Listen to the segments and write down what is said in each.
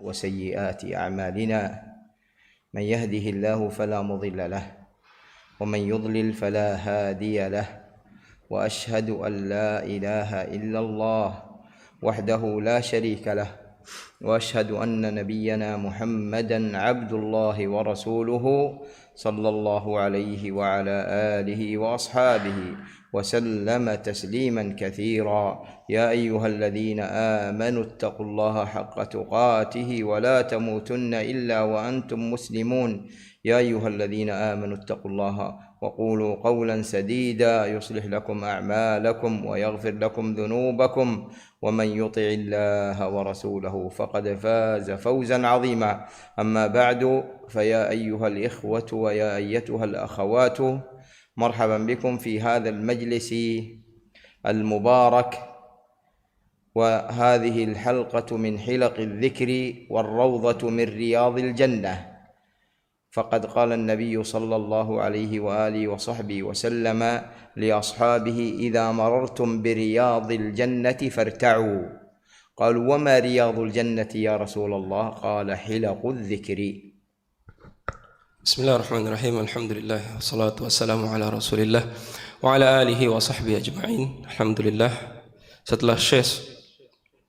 وسيئات أعمالنا من يهده الله فلا مضل له ومن يضلل فلا هادي له وأشهد أن لا إله إلا الله وحده لا شريك له وأشهد أن نبينا محمدا عبد الله ورسوله صلى الله عليه وعلى آله وأصحابه وسلم تسليما كثيرا يا أيها الذين آمنوا اتقوا الله حق تقاته ولا تموتن إلا وأنتم مسلمون يا أيها الذين آمنوا اتقوا الله وقولوا قولا سديدا يصلح لكم أعمالكم ويغفر لكم ذنوبكم ومن يطع الله ورسوله فقد فاز فوزا عظيما أما بعد فيا أيها الإخوة ويا أيتها الأخوات مرحبا بكم في هذا المجلس المبارك وهذه الحلقة من حلق الذكر والروضة من رياض الجنة فقد قال النبي صلى الله عليه وآله وصحبه وسلم لأصحابه إذا مررتم برياض الجنة فارتعوا قالوا وما رياض الجنة يا رسول الله قال حلق الذكر. Bismillahirrahmanirrahim. Alhamdulillah wassalatu wassalamu ala Rasulillah wa ala alihi wa sahbihi ajma'in. Alhamdulillah, setelah Syekh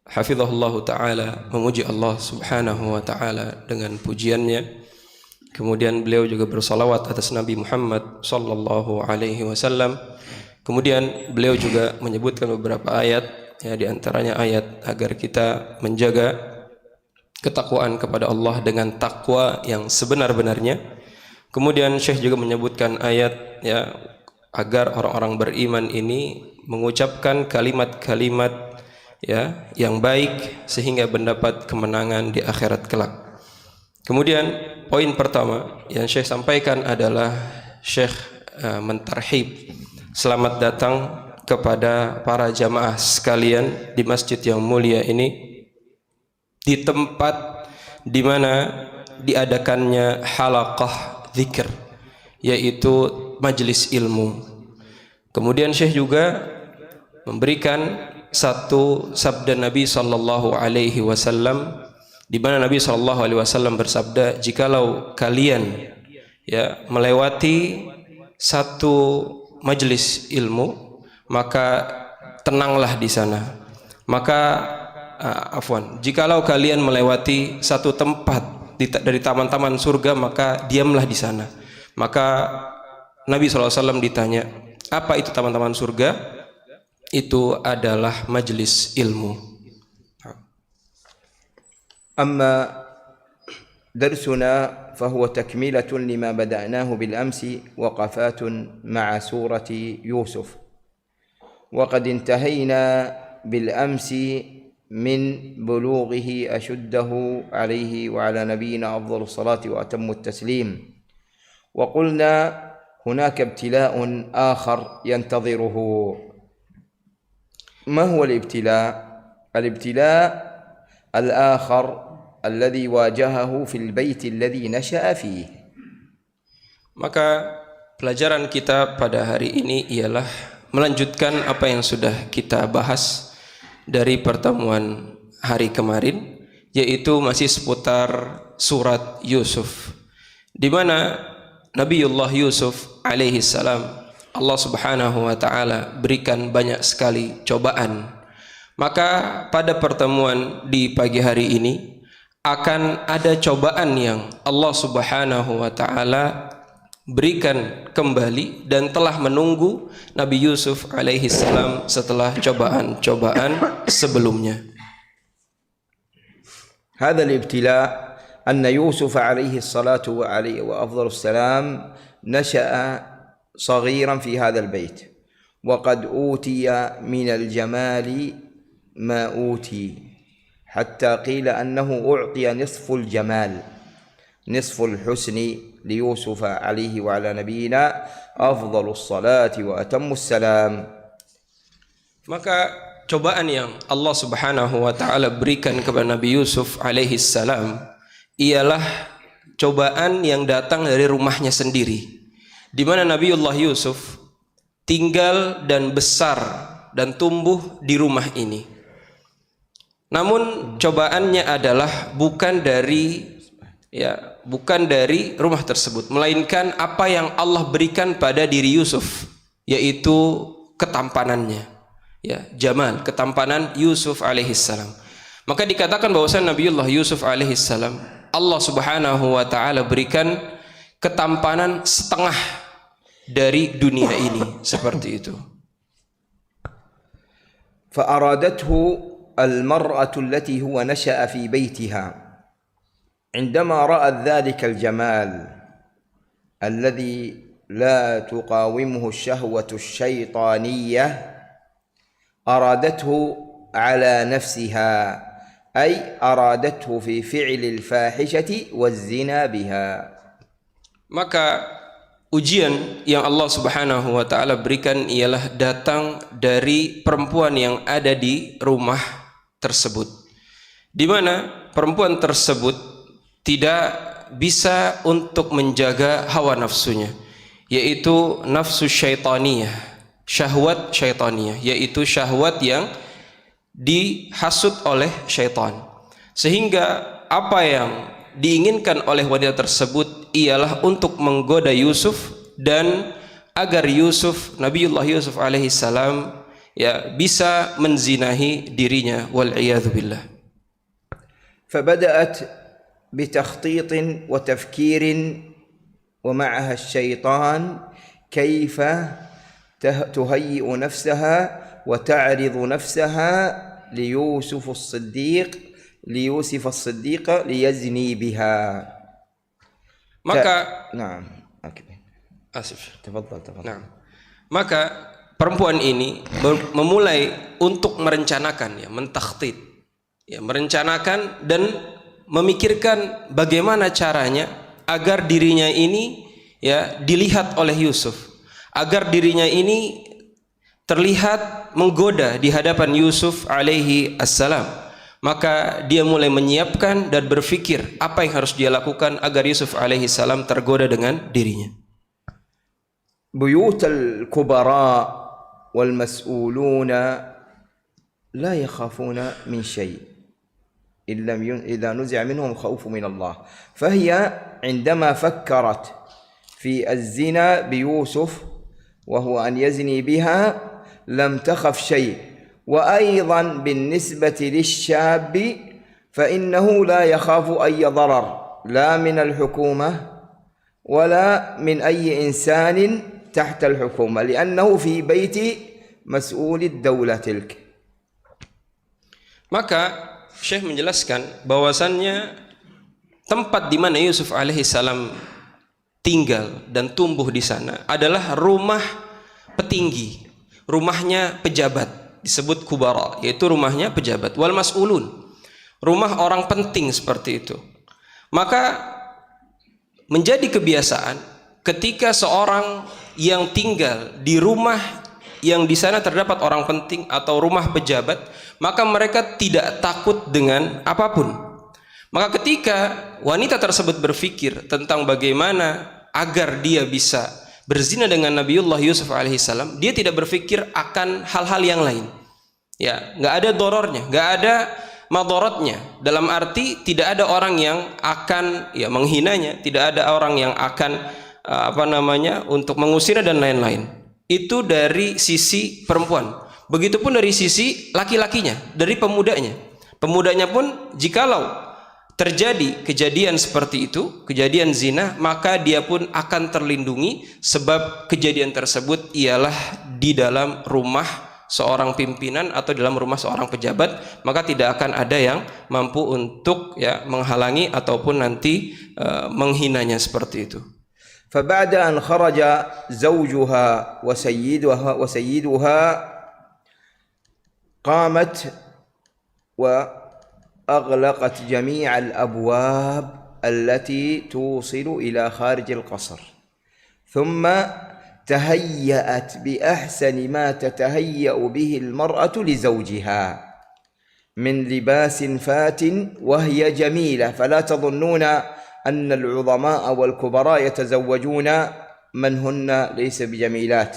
hafizahullah taala memuji Allah Subhanahu wa taala dengan pujiannya, kemudian beliau juga bersalawat atas Nabi Muhammad sallallahu alaihi wasallam. Kemudian beliau juga menyebutkan beberapa ayat, ya, di antaranya ayat agar kita menjaga ketakwaan kepada Allah dengan takwa yang sebenar-benarnya. Kemudian Syekh juga menyebutkan ayat, ya, agar orang-orang beriman ini mengucapkan kalimat-kalimat, ya, yang baik sehingga mendapat kemenangan di akhirat kelak. Kemudian poin pertama yang Syekh sampaikan adalah Syekh mentarhib, selamat datang kepada para jamaah sekalian di masjid yang mulia ini, di tempat di mana diadakannya halaqah zikir, yaitu majelis ilmu. Kemudian Syekh juga memberikan satu sabda Nabi sallallahu alaihi wasallam, di mana Nabi sallallahu alaihi wasallam bersabda, jikalau kalian, ya, melewati satu majelis ilmu, maka tenanglah di sana. Jikalau kalian melewati satu tempat dari taman-taman surga, maka diamlah di sana. Maka Nabi SAW ditanya, apa itu taman-taman surga? Itu adalah majelis ilmu. أما درسنا فهو تكملة لما بدأناه بالأمس وقفات مع سورة يوسف وقد انتهينا بالأمس من بلوغه أشده عليه وعلى نبينا أفضل الصلاة وأتم التسليم وقلنا هناك ابتلاء آخر ينتظره. ما هو الابتلاء؟ الابتلاء الآخر الذي واجهه في البيت الذي نشأ فيه. Maka pelajaran kita pada hari ini ialah melanjutkan apa yang sudah kita bahas dari pertemuan hari kemarin, yaitu masih seputar surat Yusuf, di mana Nabiullah Yusuf alaihi salam Allah Subhanahu wa taala berikan banyak sekali cobaan. Maka pada pertemuan di pagi hari ini akan ada cobaan yang Allah Subhanahu wa taala berikan kembali dan telah menunggu Nabi Yusuf alaihi salam setelah cobaan-cobaan sebelumnya. هذا الابتلاء أن يوسف عليه الصلاة وأفضل السلام نشأ صغيرا في هذا البيت وقد أوتي من الجمال ما أوتي حتى قيل أنه أعطي نصف الجمال نصف الحسن ليوسف عليه وعلى نبينا أفضل الصلاة وأتم السلام. Maka cobaan yang Allah Subhanahu wa taala berikan kepada Nabi Yusuf alaihi salam ialah cobaan yang datang dari rumahnya sendiri, di mana Nabiullah Yusuf tinggal dan besar dan tumbuh di rumah ini. Namun cobaannya adalah bukan dari rumah tersebut, melainkan apa yang Allah berikan pada diri Yusuf, yaitu ketampanannya, jamal, ketampanan Yusuf alaihissalam. Maka dikatakan bahwasanya Nabiullah Yusuf alaihissalam, Allah subhanahu wa ta'ala berikan ketampanan setengah dari dunia ini, seperti itu. فأرادته المرأة التي هو نشأ في بيتها عندما رأت ذلك الجمال الذي لا تقاومه الشهوة الشيطانية أرادته على نفسها، أي أرادته في فعل الفاحشة والزنا بها. Maka ujian yang Allah subhanahu wa ta'ala berikan ialah datang dari perempuan yang ada di rumah tersebut, di mana perempuan tersebut tidak bisa untuk menjaga hawa nafsunya, yaitu nafsu syaitaniyah, syahwat syaitaniyah, yaitu syahwat yang dihasut oleh syaitan, sehingga apa yang diinginkan oleh wanita tersebut ialah untuk menggoda Yusuf dan agar Nabiullah Yusuf alaihissalam bisa menzinahi dirinya, wal'iyadzu billah. فبدأت بتخطيط وتفكير ومعها الشيطان كيف تهيئ نفسها وتعرض نفسها ليوسف الصديق ليزني بها. Maka نعم تفضل. Nah, maka perempuan ini memulai untuk merencanakan, mentakhtit, merencanakan dan memikirkan bagaimana caranya agar dirinya ini dilihat oleh Yusuf, agar dirinya ini terlihat menggoda di hadapan Yusuf alaihi assalam. Maka dia mulai menyiapkan dan berpikir apa yang harus dia lakukan agar Yusuf alaihi salam tergoda dengan dirinya. بيوت الكبراء والمسؤولون لا يخافون من شيء إذا نزع منهم خوف من الله. فهي عندما فكرت في الزنا بيوسف وهو أن يزني بها لم تخف شيء. وأيضا بالنسبة للشاب فإنه لا يخاف أي ضرر لا من الحكومة ولا من أي إنسان تحت الحكومة لأنه في بيت مسؤول الدولة تلك. Maka Syekh menjelaskan bahwasannya tempat di mana Yusuf alaihissalam tinggal dan tumbuh di sana adalah rumah petinggi, rumahnya pejabat, disebut kubara, yaitu rumahnya pejabat, wal mas'ulun, rumah orang penting seperti itu. Maka menjadi kebiasaan ketika seorang yang tinggal di rumah yang di sana terdapat orang penting atau rumah pejabat, maka mereka tidak takut dengan apapun. Maka ketika wanita tersebut berpikir tentang bagaimana agar dia bisa berzina dengan Nabiullah Yusuf alaihissalam, dia tidak berpikir akan hal-hal yang lain. Nggak ada dorornya, nggak ada madorotnya. Dalam arti tidak ada orang yang akan menghinanya, tidak ada orang yang akan untuk mengusirnya dan lain-lain. Itu dari sisi perempuan. Begitupun dari sisi laki-lakinya, dari pemudanya. Pemudanya pun jikalau terjadi kejadian seperti itu, kejadian zina, maka dia pun akan terlindungi, sebab kejadian tersebut ialah di dalam rumah seorang pimpinan atau dalam rumah seorang pejabat, maka tidak akan ada yang mampu untuk menghalangi ataupun nanti menghinanya seperti itu. فبعد أن خرج زوجها وسيدها قامت وأغلقت جميع الأبواب التي توصل إلى خارج القصر، ثم تهيأت بأحسن ما تتهيأ به المرأة لزوجها من لباس فات وهي جميلة، فلا تظنون أن العظماء والكبراء يتزوجون من هن ليس بجميلات،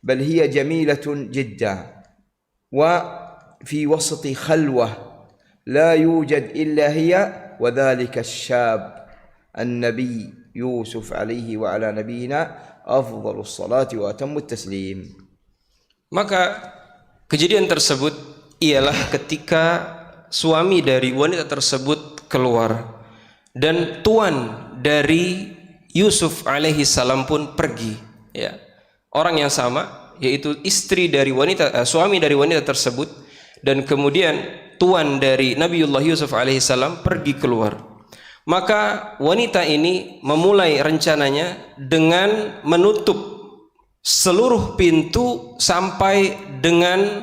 بل هي جميلة جدا. وفي وسط خلوة لا يوجد إلا هي وذلك الشاب النبي يوسف عليه وعلى نبينا أفضل الصلاة وأتم التسليم. Maka kejadian tersebut ialah ketika suami dari wanita tersebut keluar dan tuan dari Yusuf alaihi salam pun pergi, ya. Orang yang sama, yaitu istri dari suami dari wanita tersebut, dan kemudian tuan dari Nabiullah Yusuf alaihi salam pergi keluar. Maka wanita ini memulai rencananya dengan menutup seluruh pintu sampai dengan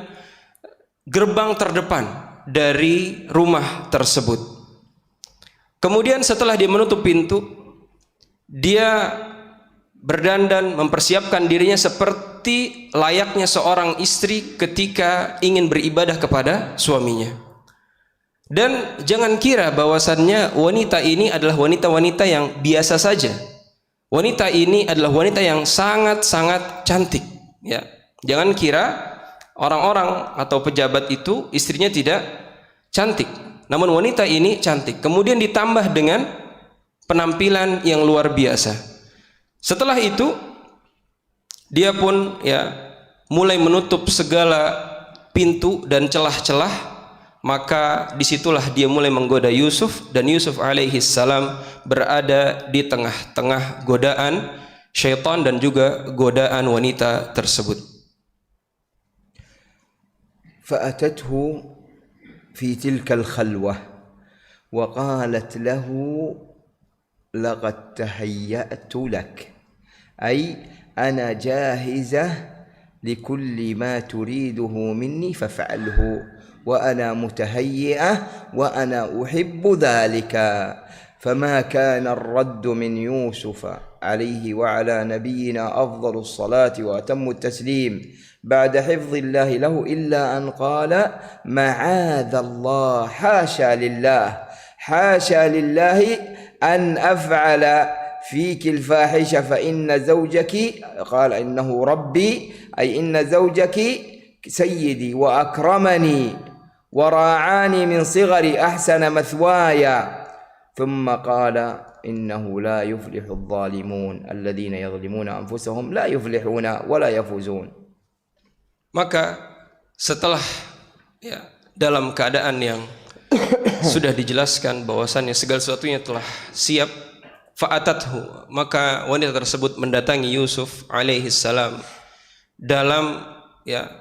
gerbang terdepan dari rumah tersebut. Kemudian setelah dia menutup pintu, dia berdandan, mempersiapkan dirinya seperti layaknya seorang istri ketika ingin beribadah kepada suaminya. Dan jangan kira bahwasannya wanita ini adalah wanita-wanita yang biasa saja. Wanita ini adalah wanita yang sangat-sangat cantik, ya. Jangan kira orang-orang atau pejabat itu istrinya tidak cantik. Namun wanita ini cantik. Kemudian ditambah dengan penampilan yang luar biasa. Setelah itu dia pun, ya, mulai menutup segala pintu dan celah-celah. Maka disitulah dia mulai menggoda Yusuf, dan Yusuf alaihi salam berada di tengah-tengah godaan syaitan dan juga godaan wanita tersebut. فأتته في تلك الخلوة وقالت له لقد تهيأت لك، أي أنا جاهزة لكل ما تريده مني فافعله وأنا متهيئة وأنا أحب ذلك. فما كان الرد من يوسف عليه وعلى نبينا أفضل الصلاة وأتم التسليم بعد حفظ الله له إلا أن قال معاذ الله، حاشا لله، حاشا لله أن أفعل فيك الفاحشة فإن زوجك، قال إنه ربي، أي إن زوجك سيدي وأكرمني وراعاني من صغري أحسن مثواي. ثم قال إنه لا يفلح الظالمون الذين يظلمون أنفسهم لا يفلحون ولا يفوزون. Maka setelah, ya, dalam keadaan yang sudah dijelaskan bahwasannya segala sesuatunya telah siap, fa'atathu, maka wanita tersebut mendatangi Yusuf alaihi salam dalam, ya,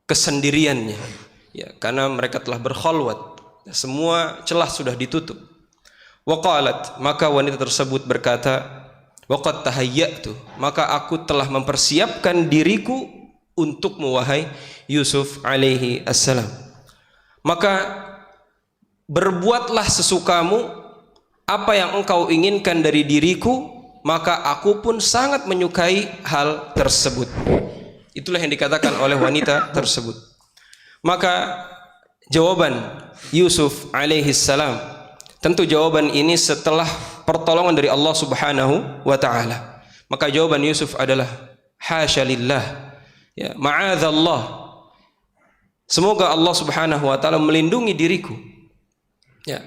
kesendiriannya, ya, karena mereka telah berkhalwat, semua celah sudah ditutup. Waqalat, maka wanita tersebut berkata, waqad tahayyatu, maka aku telah mempersiapkan diriku untukmu wahai Yusuf alaihi assalam. Maka berbuatlah sesukamu apa yang engkau inginkan dari diriku, maka aku pun sangat menyukai hal tersebut. Itulah yang dikatakan oleh wanita tersebut. Maka jawaban Yusuf alaihi salam, tentu jawaban ini setelah pertolongan dari Allah Subhanahu wa taala. Maka jawaban Yusuf adalah hasya lillah, ya, ma'adzallah. Semoga Allah Subhanahu wa taala melindungi diriku. Ya.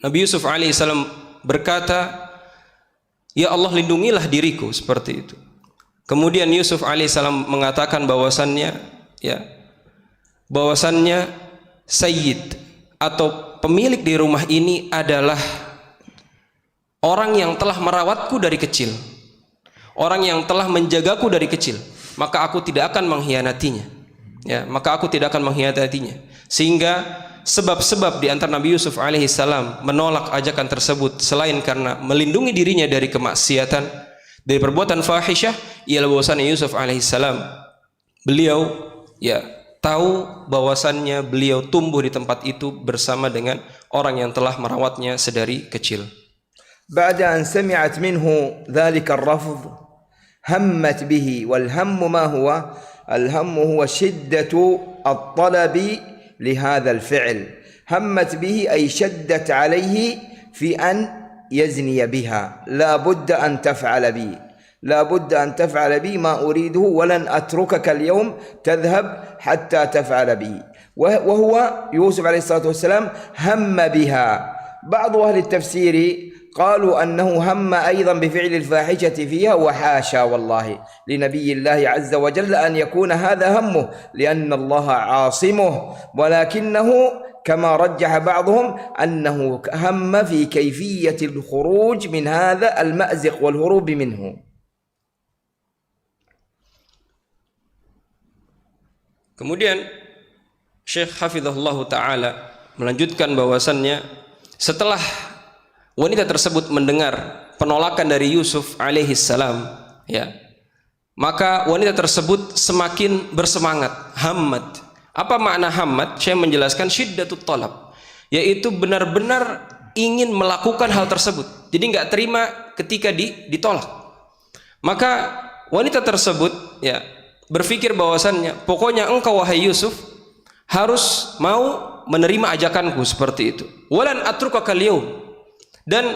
Nabi Yusuf alaihi salam berkata, ya Allah, lindungilah diriku, seperti itu. Kemudian Yusuf alaihissalam mengatakan bahwasannya, ya, bahwasannya sayyid atau pemilik di rumah ini adalah orang yang telah merawatku dari kecil, orang yang telah menjagaku dari kecil, maka aku tidak akan mengkhianatinya, ya, maka aku tidak akan mengkhianatinya. Sehingga sebab-sebab di antara Nabi Yusuf alaihissalam menolak ajakan tersebut selain karena melindungi dirinya dari kemaksiatan, dari perbuatan fahisyah, ialah bahwasannya Yusuf alaihissalam, beliau, ya, tahu bahwasannya beliau tumbuh di tempat itu bersama dengan orang yang telah merawatnya sedari kecil. بعد أن سمعت منه ذلك الرفض همت به، والهم ما هو؟ الهم هو شدة الطلب لهذا الفعل. همت به أي شدت عليه في أن يزني بها، لا بد أن تفعل بي، لا بد أن تفعل بي ما أريده، ولن أتركك اليوم تذهب حتى تفعل بي. وهو يوسف عليه الصلاة والسلام هم بها. بعض أهل التفسير قالوا أنه هم أيضا بفعل الفاحشة فيها، وحاشا والله لنبي الله عز وجل أن يكون هذا همه، لأن الله عاصمه، ولكنه كما رجح بعضهم أنه هم في كيفية الخروج من هذا المأزق والهروب منه. Kemudian Syekh Hafizahullah Ta'ala melanjutkan bahwasannya setelah wanita tersebut mendengar penolakan dari Yusuf alaihi salam, ya, maka wanita tersebut semakin bersemangat. Hammat. Apa makna hammat? Syekh menjelaskan syiddatut talab, yaitu benar-benar ingin melakukan hal tersebut. Jadi nggak terima ketika ditolak. Maka wanita tersebut, ya, berpikir bahwasannya pokoknya engkau wahai Yusuf harus mau menerima ajakanku seperti itu. Walan atrukaka al-yaum, dan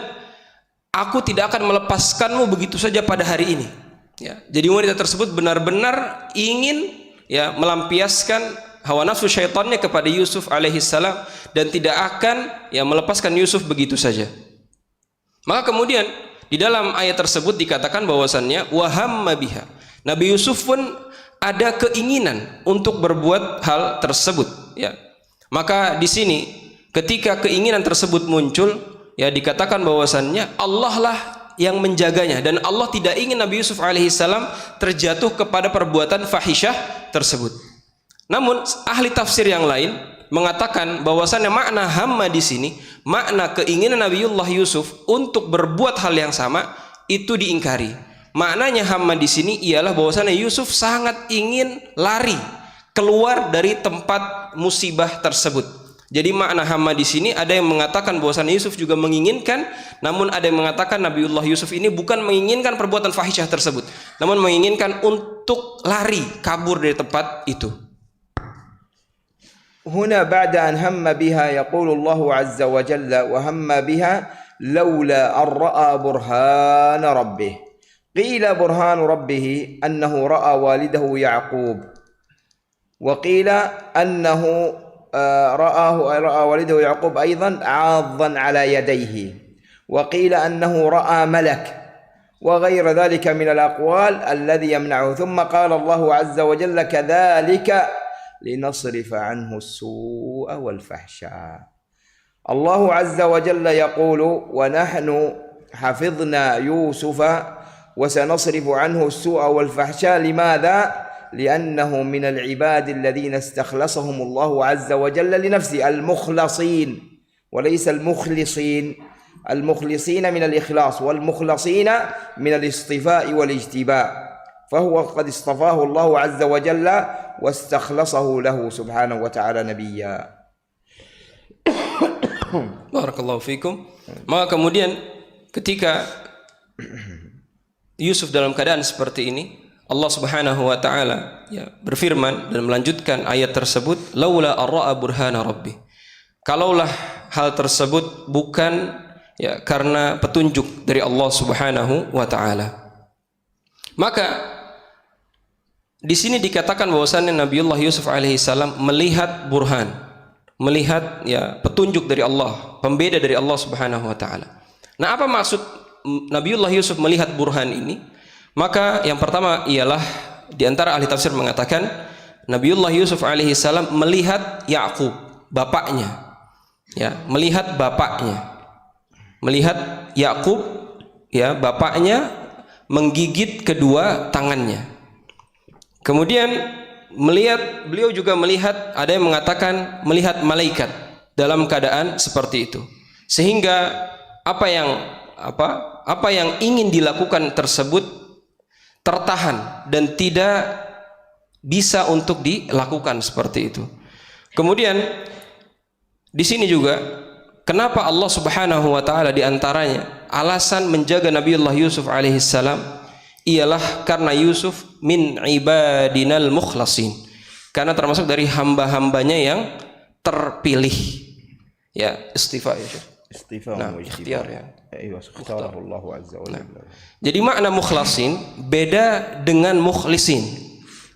aku tidak akan melepaskanmu begitu saja pada hari ini. Ya, jadi wanita tersebut benar-benar ingin, ya, melampiaskan hawa nafsu syaitannya kepada Yusuf alaihi salam dan tidak akan, ya, melepaskan Yusuf begitu saja. Maka kemudian di dalam ayat tersebut dikatakan bahwasannya wahamma biha. Nabi Yusuf pun ada keinginan untuk berbuat hal tersebut, ya. Maka di sini ketika keinginan tersebut muncul, ya, dikatakan bahwasannya Allah lah yang menjaganya, dan Allah tidak ingin Nabi Yusuf alaihissalam terjatuh kepada perbuatan fahisyah tersebut. Namun ahli tafsir yang lain mengatakan bahwasannya makna hamma di sini, makna keinginan Nabiullah Yusuf untuk berbuat hal yang sama itu diingkari. Maknanya hamma di sini ialah bahwasannya Yusuf sangat ingin lari keluar dari tempat musibah tersebut. Jadi makna hamma di sini ada yang mengatakan bahwasannya Yusuf juga menginginkan, namun ada yang mengatakan Nabiullah Yusuf ini bukan menginginkan perbuatan fahisyah tersebut, namun menginginkan untuk lari kabur dari tempat itu. هنا بعد أن هم بها يقول الله عز وجل وهم بها لولا أن رأى برهان ربه. قيل برهان ربه أنه رأى والده يعقوب، وقيل أنه رأى والده يعقوب أيضا عاضا على يديه، وقيل أنه رأى ملك، وغير ذلك من الأقوال الذي يمنعه. ثم قال الله عز وجل كذلك لنصرف عنه السوء والفحشاء. الله عز وجل يقول ونحن حفظنا يوسف وسنصرف عنه السوء والفحشاء. لماذا؟ لأنه من العباد الذين استخلصهم الله عز وجل لنفسه، المخلصين وليس المخلصين. المخلصين من الإخلاص، والمخلصين من الاصطفاء والاجتباء، فهو قد اصطفاه الله عز وجل واستخلصه له سبحانه وتعالى نبيا. Barakallahu fikum. Maka kemudian ketika Yusuf dalam keadaan seperti ini, Allah Subhanahu wa taala, ya, berfirman dan melanjutkan ayat tersebut, laula ar-ra'a burhana rabbi. Kalaulah hal tersebut bukan, ya, karena petunjuk dari Allah Subhanahu wa taala. Maka di sini dikatakan bahwasannya Nabiullah Yusuf alaihi salam melihat burhan, melihat, ya, petunjuk dari Allah, pembeda dari Allah Subhanahu wa taala. Nah, apa maksud Nabiullah Yusuf melihat burhan ini? Maka yang pertama ialah di antara ahli tafsir mengatakan Nabiullah Yusuf alaihi salam melihat Yakub, bapaknya, ya, melihat bapaknya, melihat Yakub, ya, bapaknya menggigit kedua tangannya. Kemudian beliau juga melihat, ada yang mengatakan melihat malaikat dalam keadaan seperti itu, sehingga apa yang ingin dilakukan tersebut tertahan dan tidak bisa untuk dilakukan seperti itu. Kemudian di sini juga kenapa Allah Subhanahu wa taala di antaranya alasan menjaga Nabiullah Yusuf alaihi salam ialah karena Yusuf min ibadinal mukhlasin, karena termasuk dari hamba-hambanya yang terpilih, ya, istifa, ya, ikhtiar, ya. Jadi makna mukhlasin beda dengan mukhlisin.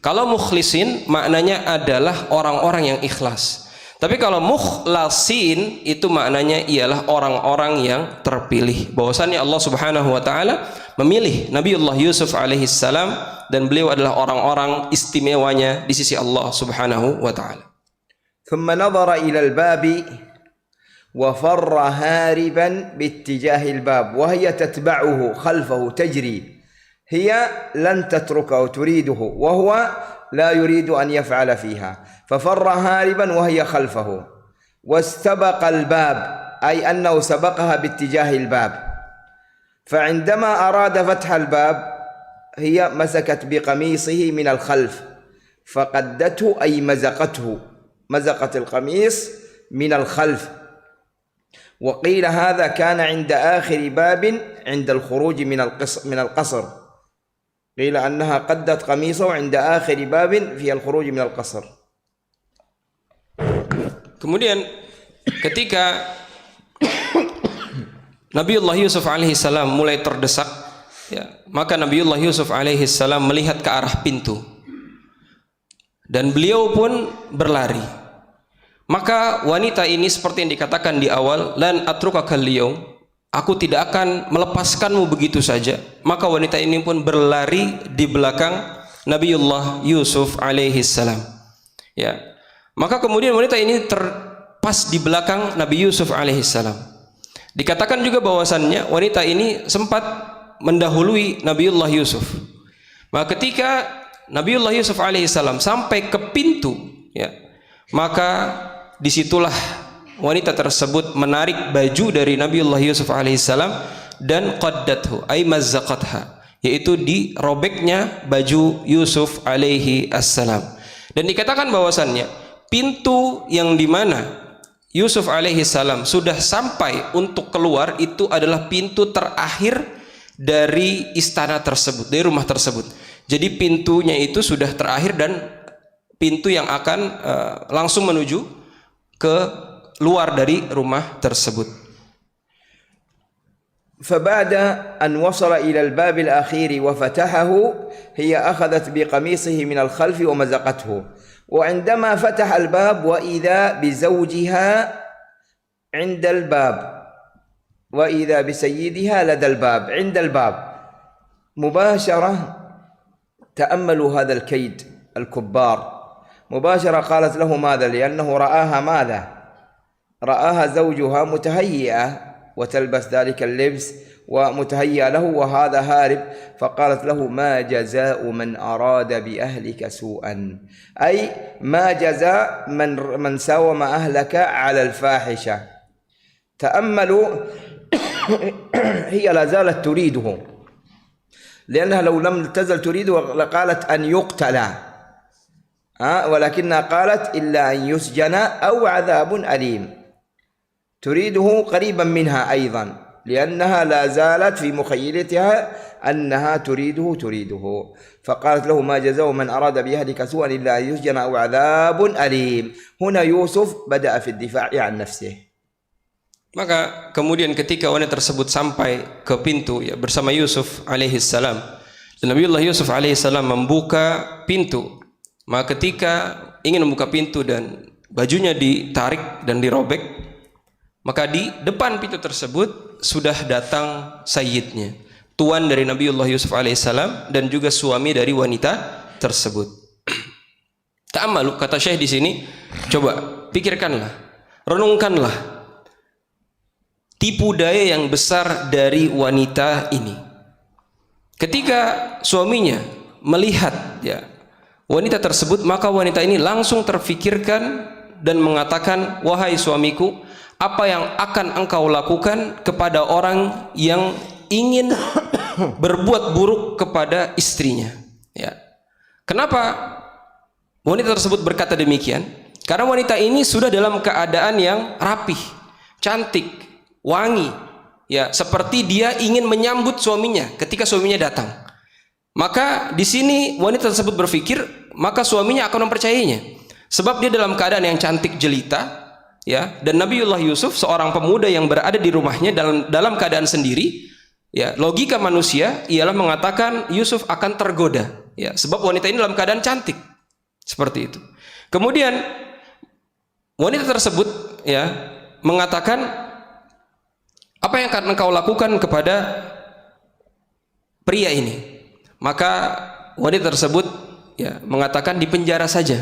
Kalau mukhlisin maknanya adalah orang-orang yang ikhlas. Tapi kalau mukhlasin itu maknanya ialah orang-orang yang terpilih. Bahwasannya Allah Subhanahu wa taala memilih Nabiullah Yusuf alaihi salam dan beliau adalah orang-orang istimewanya di sisi Allah Subhanahu wa taala. ثم نظر إلى الباب وفر هاربا باتجاه الباب وهي تتبعه خلفه تجري، هي لن تتركه تريده وهو لا يريد أن يفعل فيها، ففر هاربا وهي خلفه واستبق الباب، أي أنه سبقها باتجاه الباب. فعندما أراد فتح الباب هي مسكت بقميصه من الخلف فقدته، أي مزقته، مزقت القميص من الخلف. وقيل هذا كان عند آخر باب عند الخروج من القصر، قيل أنها قدت قميصه عند آخر باب في الخروج من القصر. Kemudian ketika Nabiullah Yusuf alaihi salam mulai terdesak, ya, maka Nabiullah Yusuf alaihi salam melihat ke arah pintu dan beliau pun berlari. Maka wanita ini seperti yang dikatakan di awal, lan atrukaka al-yawm, aku tidak akan melepaskanmu begitu saja. Maka wanita ini pun berlari di belakang Nabiullah Yusuf alaihi salam. Ya. Maka kemudian wanita ini terpas di belakang Nabi Yusuf alaihi salam. Dikatakan juga bahwasannya wanita ini sempat mendahului Nabiullah Yusuf. Maka ketika Nabiullah Yusuf alaihi salam sampai ke pintu, ya, maka disitulah wanita tersebut menarik baju dari Nabiullah Yusuf alaihissalam dan qaddathu, ay mazzaqatha, yaitu dirobeknya baju Yusuf alaihi assalam. Dan dikatakan bahwasannya pintu yang dimana Yusuf alaihi salam sudah sampai untuk keluar itu adalah pintu terakhir dari istana tersebut, dari rumah tersebut. Jadi pintunya itu sudah terakhir dan pintu yang akan langsung menuju ke luar dari rumah tersebut. فبعد أن وصل إلى الباب الأخير وفتحه هي أخذت بقميصه من الخلف ومزقته، وعندما فتح الباب وإذا بزوجها عند الباب وإذا بسيدها لدى الباب عند الباب مباشرة. تأملوا هذا الكيد الكبار. مباشرة قالت له ماذا، لأنه رآها ماذا، رآها زوجها متهيئة وتلبس ذلك اللبس ومتهيئة له وهذا هارب، فقالت له ما جزاء من أراد بأهلك سوءا، أي ما جزاء من ساوم أهلك على الفاحشة. تأملوا هي لا زالت تريده، لأنها لو لم تزل تريده لقالت أن يقتل، ولكنها قالت إلا أن يسجن أو عذاب أليم. تريده قريبا منها أيضا، لأنها لا زالت في مخيلتها أنها تريده. فقالت له ما جزاء من أراد بأهلك سوءا إلا أن يسجن أو عذاب أليم. هنا يوسف بدأ في الدفاع عن نفسه. Maka kemudian ketika wanita tersebut sampai ke pintu, ya, bersama Yusuf alaihissalam, dan Nabiullah Yusuf alaihissalam membuka pintu. Maka ketika ingin membuka pintu dan bajunya ditarik dan dirobek, maka di depan pintu tersebut sudah datang sayyidnya, tuan dari Nabiullah Yusuf alaihissalam dan juga suami dari wanita tersebut. Ta'amalu, kata Syekh di sini, coba pikirkanlah, renungkanlah tipu daya yang besar dari wanita ini. Ketika suaminya melihat, ya, wanita tersebut, maka wanita ini langsung terfikirkan dan mengatakan, wahai suamiku, apa yang akan engkau lakukan kepada orang yang ingin berbuat buruk kepada istrinya? Ya. Kenapa wanita tersebut berkata demikian? Karena wanita ini sudah dalam keadaan yang rapih, cantik, wangi, ya, seperti dia ingin menyambut suaminya ketika suaminya datang. Maka di sini wanita tersebut berpikir, maka suaminya akan mempercayainya, sebab dia dalam keadaan yang cantik jelita, ya, dan Nabiullah Yusuf seorang pemuda yang berada di rumahnya dalam keadaan sendiri, ya, logika manusia ialah mengatakan Yusuf akan tergoda, Ya, sebab wanita ini dalam keadaan cantik. Seperti itu. Kemudian wanita tersebut ya mengatakan, apa yang akan engkau lakukan kepada pria ini? Maka wanita tersebut ya mengatakan dipenjara saja.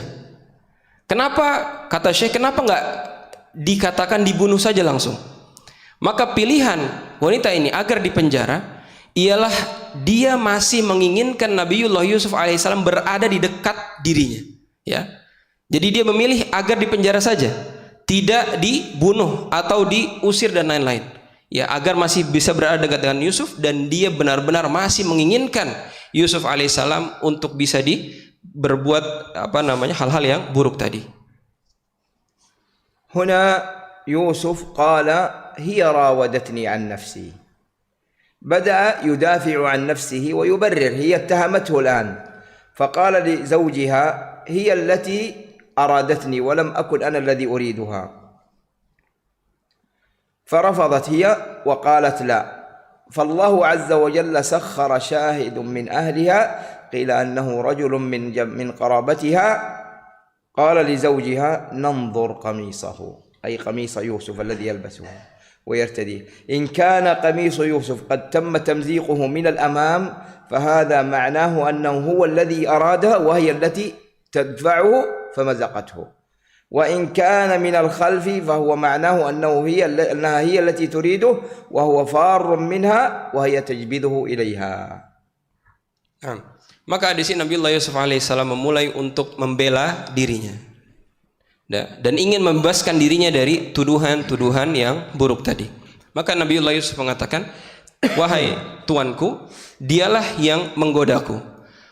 Kenapa? Kata Syekh, kenapa enggak dikatakan dibunuh saja langsung? Maka pilihan wanita ini agar dipenjara ialah dia masih menginginkan Nabiullah Yusuf alaihissalam berada di dekat dirinya, ya. Jadi dia memilih agar dipenjara saja, tidak dibunuh atau diusir dan lain-lain, ya, agar masih bisa berada dekat dengan Yusuf, dan dia benar-benar masih menginginkan Yusuf alaihissalam untuk bisa berbuat hal-hal yang buruk tadi. Huna Yusuf qala hiya rawadatni an nafsi. بدأ يدافع عن نفسه ويبرر. هي اتهمته الآن فقال لزوجها هي التي أرادتني ولم أكن أنا الذي أريدها، فرفضت هي وقالت لا. فالله عز وجل سخر شاهد من أهلها قيل أنه رجل من قرابتها قال لزوجها ننظر قميصه، أي قميص يوسف الذي يلبسه ويرتديه، إن كان قميص يوسف قد تم تمزيقه من الأمام فهذا معناه أنه هو الذي أرادها وهي التي تدفعه فمزقته، وإن كان من الخلف فهو معناه أنها هي التي تريده وهو فار منها وهي تجبده إليها. Maka di sini Nabiullah Yusuf alaihissalam memulai untuk membela dirinya dan ingin membebaskan dirinya dari tuduhan-tuduhan yang buruk tadi. Maka Nabiullah Yusuf mengatakan, wahai tuanku, dialah yang menggodaku.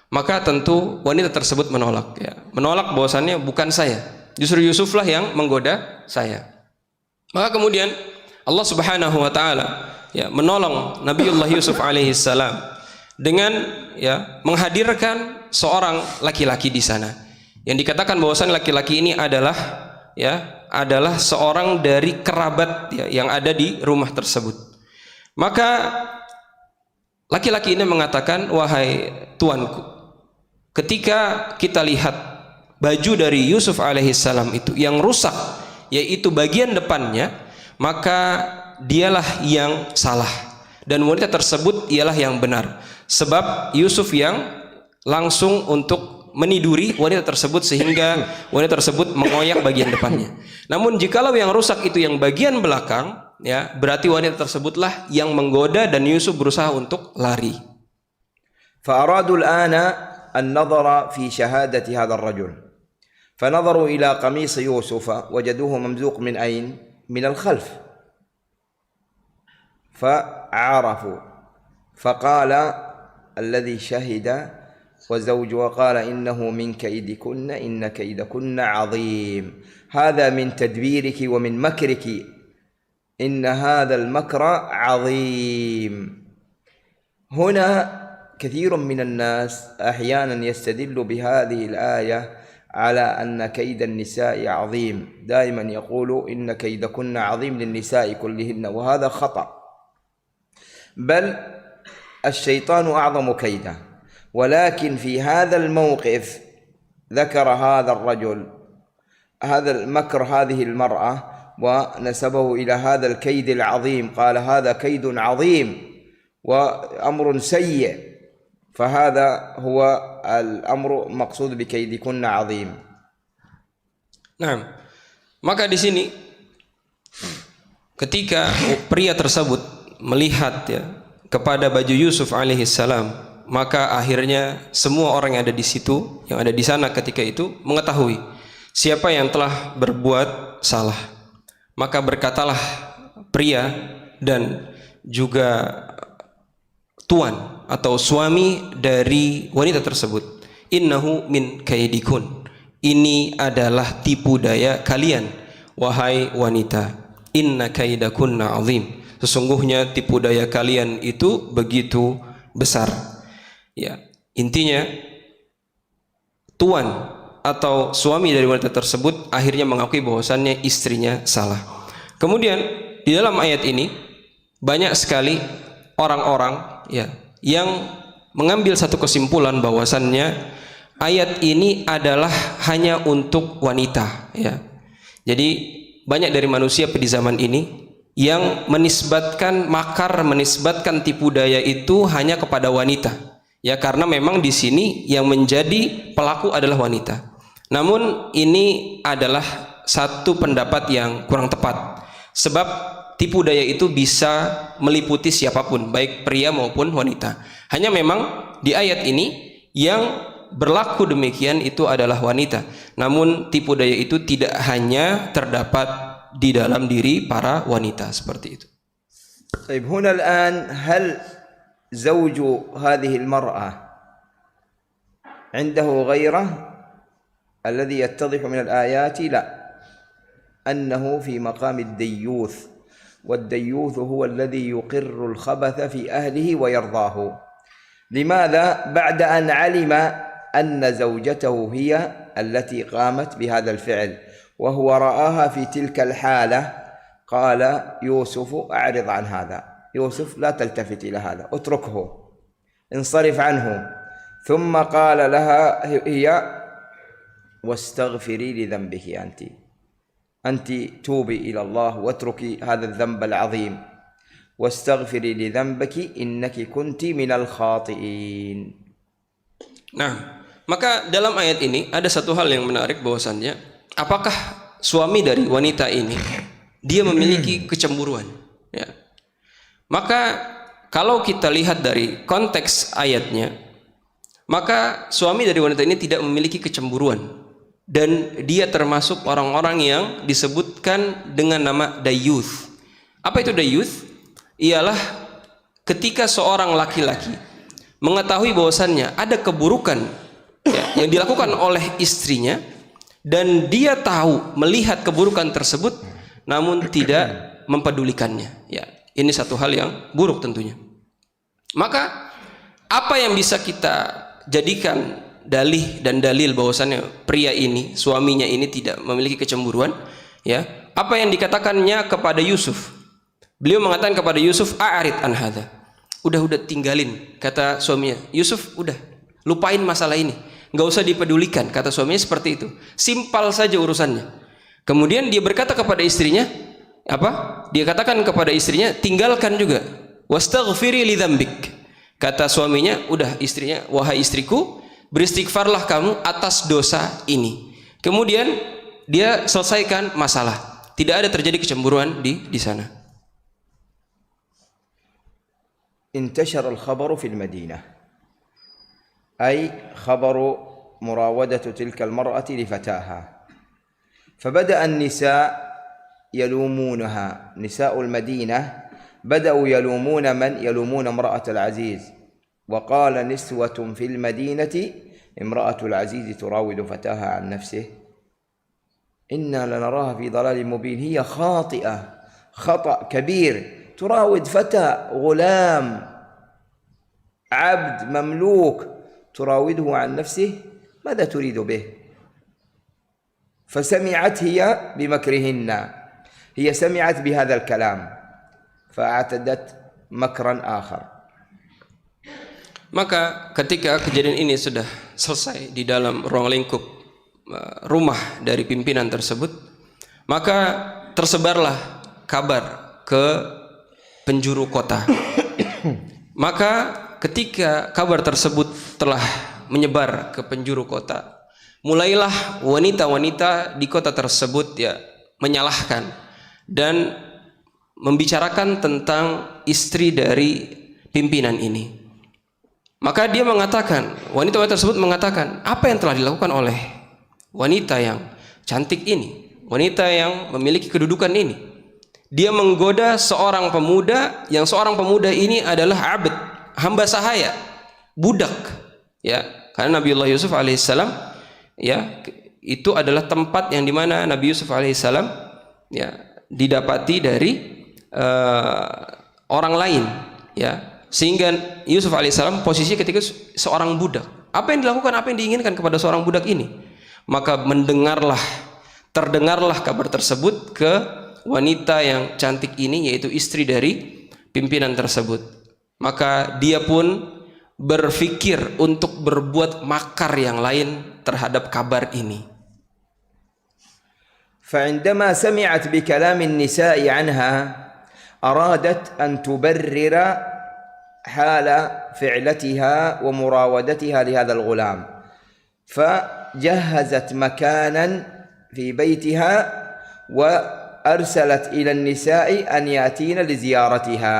Maka tentu wanita tersebut menolak, ya. Menolak bahwasannya bukan saya, justru Yusuflah yang menggoda saya. Maka kemudian Allah Subhanahu wa taala ya menolong Nabiullah Yusuf alaihissalam dengan ya menghadirkan seorang laki-laki di sana. Yang dikatakan bahwasan laki-laki ini adalah seorang dari kerabat ya, yang ada di rumah tersebut. Maka laki-laki ini mengatakan, wahai tuanku, ketika kita lihat baju dari Yusuf alaihissalam itu yang rusak, yaitu bagian depannya, maka dialah yang salah dan wanita tersebut ialah yang benar, sebab Yusuf yang langsung untuk meniduri wanita tersebut sehingga wanita tersebut mengoyak bagian depannya. Namun jikalau yang rusak itu yang bagian belakang, ya, berarti wanita tersebutlah yang menggoda dan Yusuf berusaha untuk lari. فأرادوا الآن النظر في شهادة هذا الرجل فنظروا إلى قميص يوسف وجدوه ممزوق من أين؟ من الخلف فعرفوا فقال الذي شهد وزوجها قال إنه من كيدكن إن كيدكن عظيم هذا من تدبيرك ومن مكرك إن هذا المكر عظيم. هنا كثير من الناس أحيانا يستدل بهذه الآية على أن كيد النساء عظيم، دائما يقول إن كيدكن عظيم للنساء كلهن، وهذا خطأ، بل الشيطان أعظم كيده. ولكن في هذا الموقف ذكر هذا الرجل هذا المكر هذه المرأة ونسبه إلى هذا الكيد العظيم، قال هذا كيد عظيم وأمر سيء، فهذا هو الأمر مقصود بكيدكن عظيم. Nah, maka di sini ketika pria tersebut melihat ya kepada baju Yusuf alaihissalam, maka akhirnya semua orang yang ada di situ, yang ada di sana ketika itu mengetahui siapa yang telah berbuat salah. Maka berkatalah pria dan juga tuan atau suami dari wanita tersebut, innahu min kaidikun, ini adalah tipu daya kalian wahai wanita, inna kaidakunna azim, sesungguhnya tipu daya kalian itu begitu besar. Ya, intinya tuan atau suami dari wanita tersebut akhirnya mengakui bahwasannya istrinya salah. Kemudian di dalam ayat ini banyak sekali orang-orang ya yang mengambil satu kesimpulan bahwasannya ayat ini adalah hanya untuk wanita, ya. Jadi banyak dari manusia pada zaman ini yang menisbatkan makar, menisbatkan tipu daya itu hanya kepada wanita, ya, karena memang di sini yang menjadi pelaku adalah wanita. Namun ini adalah satu pendapat yang kurang tepat, sebab tipu daya itu bisa meliputi siapapun, baik pria maupun wanita. Hanya memang di ayat ini yang berlaku demikian itu adalah wanita. Namun tipu daya itu tidak hanya terdapat di dalam diri para wanita, seperti itu. طيب هنا الآن هل زوج هذه المرأة عنده غيره؟ الذي يتضح من الآيات لا، أنه في مقام الديوث، والديوث هو الذي يقر الخبث في أهله ويرضاه. لماذا؟ بعد أن علم أن زوجته هي التي قامت بهذا الفعل وهو رآها في تلك الحالة، قال يوسف أعرض عن هذا، يوسف لا تلتفت إلى هذا، اتركه، انصرف عنه. ثم قال لها هي واستغفري لذنبك، أنت توبي إلى الله واتركي هذا الذنب العظيم واستغفري لذنبك إنك كنت من الخاطئين. Nah, maka dalam ayat ini ada satu hal yang menarik, bahwasannya apakah suami dari wanita ini dia memiliki kecemburuan, ya. Maka kalau kita lihat dari konteks ayatnya, maka suami dari wanita ini tidak memiliki kecemburuan, dan dia termasuk orang-orang yang disebutkan dengan nama dayuth. Apa itu dayuth? Ialah ketika seorang laki-laki mengetahui bahwasannya ada keburukan, ya, yang dilakukan oleh istrinya, dan dia tahu melihat keburukan tersebut namun tidak mempedulikannya, ya. Ini satu hal yang buruk tentunya. Maka apa yang bisa kita jadikan dalih dan dalil bahwasannya pria ini, suaminya ini tidak memiliki kecemburuan, ya? Apa yang dikatakannya kepada Yusuf? Beliau mengatakan kepada Yusuf, a'rid an hadza. Udah tinggalin, kata suaminya. Yusuf, udah lupain masalah ini, nggak usah dipedulikan, kata suaminya seperti itu. Simpel saja urusannya. Kemudian dia berkata kepada istrinya, apa? Dia katakan kepada istrinya, tinggalkan juga. Wastaghfiri li dzambik. Kata suaminya, udah, istrinya, wahai istriku, beristighfarlah kamu atas dosa ini. Kemudian dia selesaikan masalah. Tidak ada terjadi kecemburuan di sana. انتشر الخبر في المدينة، أي خبر مراودة تلك المرأة لفتاها، فبدأ النساء يلومونها، نساء المدينة بدأوا يلومون من؟ يلومون امرأة العزيز. وقال نسوة في المدينة امرأة العزيز تراود فتاها عن نفسه إنا لنراها في ضلال مبين، هي خاطئة خطأ كبير، تراود فتى غلام عبد مملوك تراوده عن نفسه، ماذا تريد به؟ فسمعت هي بمكرهن، هي سمعت بهذا الكلام فاعتدت مكرا آخر. Maka ketika kejadian ini sudah selesai di dalam ruang lingkup rumah dari pimpinan tersebut, maka tersebarlah kabar ke penjuru kota. Maka ketika kabar tersebut telah menyebar ke penjuru kota, mulailah wanita-wanita di kota tersebut, ya, menyalahkan dan membicarakan tentang istri dari pimpinan ini. Maka dia mengatakan, wanita-wanita tersebut mengatakan, apa yang telah dilakukan oleh wanita yang cantik ini, wanita yang memiliki kedudukan ini? Dia menggoda seorang pemuda, yang seorang pemuda ini adalah abd, hamba sahaya, budak, ya. Karena Nabiullah Yusuf alaihissalam, ya, itu adalah tempat yang dimana Nabi Yusuf alaihissalam, ya, didapati dari orang lain, ya. Sehingga Yusuf alaihissalam posisi ketika seorang budak. Apa yang dilakukan, apa yang diinginkan kepada seorang budak ini? Maka terdengarlah kabar tersebut ke wanita yang cantik ini, yaitu istri dari pimpinan tersebut. Maka dia pun berpikir untuk berbuat makar yang lain terhadap kabar ini. فعندما سمعت بكلام النساء عنها أرادت أن تبرر حال فعلتها ومراودتها لهذا الغلام، فجهزت مكانا في بيتها وأرسلت إلى النساء أن يأتين لزيارتها،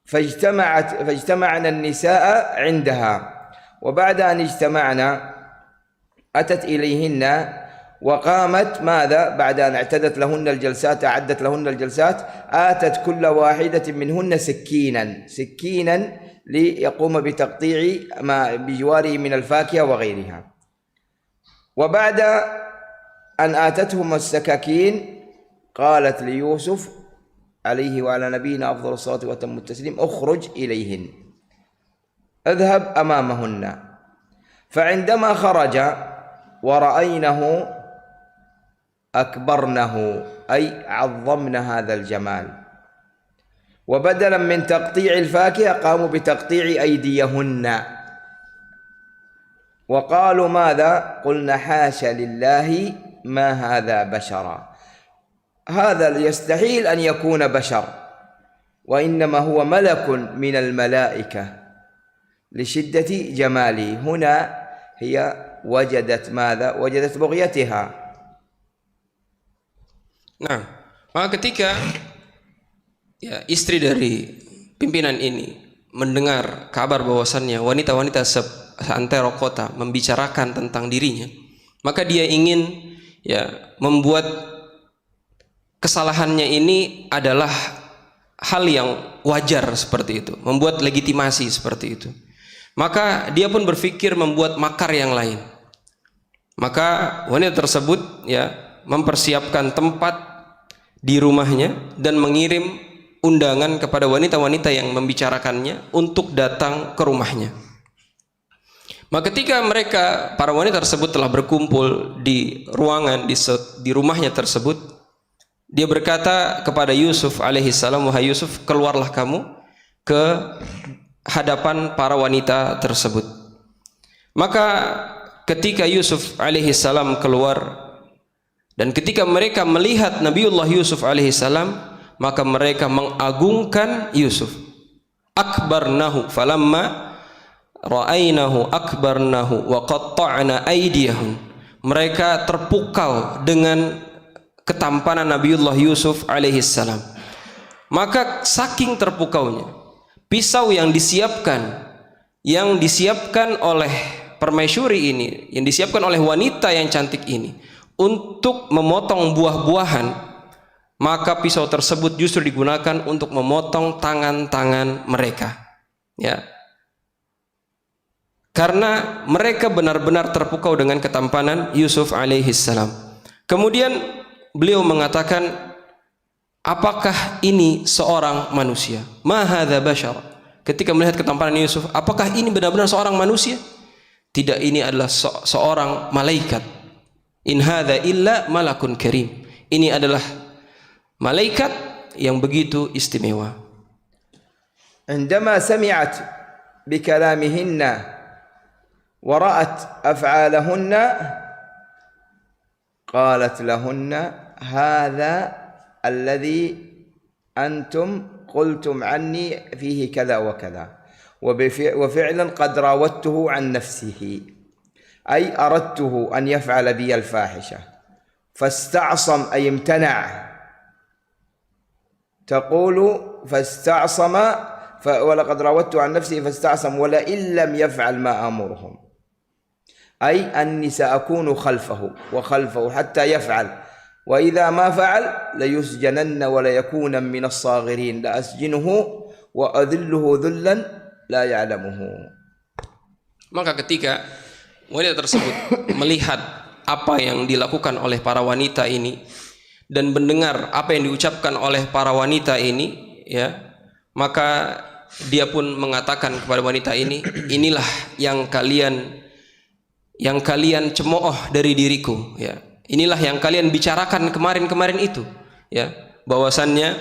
فاجتمعنا النساء عندها، وبعد أن اجتمعنا أتت إليهن وقامت ماذا بعد أن اعتدت لهن الجلسات، أعدت لهن الجلسات، آتت كل واحدة منهن سكينا ليقوم بتقطيع ما بجواره من الفاكهة وغيرها. وبعد أن آتتهم السكاكين قالت ليوسف عليه وعلى نبينا أفضل الصلاة وأتم التسليم اخرج إليهن، اذهب أمامهن. فعندما خرج ورأينه أكبرنه أي عظمن هذا الجمال، وبدلا من تقطيع الفاكهة قاموا بتقطيع أيديهن، وقالوا ماذا؟ قلنا حاشا لله ما هذا بشرا، هذا يستحيل أن يكون بشر، وإنما هو ملك من الملائكة لشدة جماله. هنا هي وجدت ماذا؟ وجدت بغيتها. Nah, maka ketika istri dari pimpinan ini mendengar kabar bahwasannya wanita-wanita seantero kota membicarakan tentang dirinya, maka dia ingin membuat kesalahannya ini adalah hal yang wajar seperti itu, membuat legitimasi seperti itu. Maka dia pun berpikir membuat makar yang lain. Maka wanita tersebut mempersiapkan tempat di rumahnya dan mengirim undangan kepada wanita-wanita yang membicarakannya untuk datang ke rumahnya. Maka ketika para wanita tersebut telah berkumpul di ruangan di rumahnya tersebut, dia berkata kepada Yusuf alaihissalam, wahai Yusuf, keluarlah kamu ke hadapan para wanita tersebut. Maka ketika Yusuf alaihissalam keluar, dan ketika mereka melihat Nabiullah Yusuf alaihissalam, maka mereka mengagungkan Yusuf. Akbarnahu falamma ra'ainahu akbarnahu wa qatta'na aydiyahum. Mereka terpukau dengan ketampanan Nabiullah Yusuf alaihissalam. Maka saking terpukaunya, pisau yang disiapkan oleh permaisuri ini, yang disiapkan oleh wanita yang cantik ini untuk memotong buah-buahan, maka pisau tersebut justru digunakan untuk memotong tangan-tangan mereka, karena mereka benar-benar terpukau dengan ketampanan Yusuf alaihissalam. Kemudian beliau mengatakan, apakah ini seorang manusia? Ma hadza bashar. Ketika melihat ketampanan Yusuf, apakah ini benar-benar seorang manusia? Tidak, ini adalah seorang malaikat. In hadza illa malakun karim. Ini adalah malaikat yang begitu istimewa. عندما سمعت بكلامهن ورأت أفعالهن قالت لهن هذا الذي أنتم قلتم عني فيه كذا وكذا، وفعلا قد راودته عن نفسه، أي أردته أن يفعل بي الفاحشة فاستعصم أي امتنع. تقول فاستعصم ولقد راودته عن نفسه فاستعصم ولئن لم يفعل ما آمرهم، أي أني سأكون خلفه وخلفه حتى يفعل، وإذا ما فعل ليسجنن وليكون من الصاغرين، لأسجنه وأذله ذلا لا يعلمه. Maka ketika wanita tersebut melihat apa yang dilakukan oleh para wanita ini dan mendengar apa yang diucapkan oleh para wanita ini, maka dia pun mengatakan kepada wanita ini, inilah yang kalian cemooh dari diriku, inilah yang kalian bicarakan kemarin itu, bahwasannya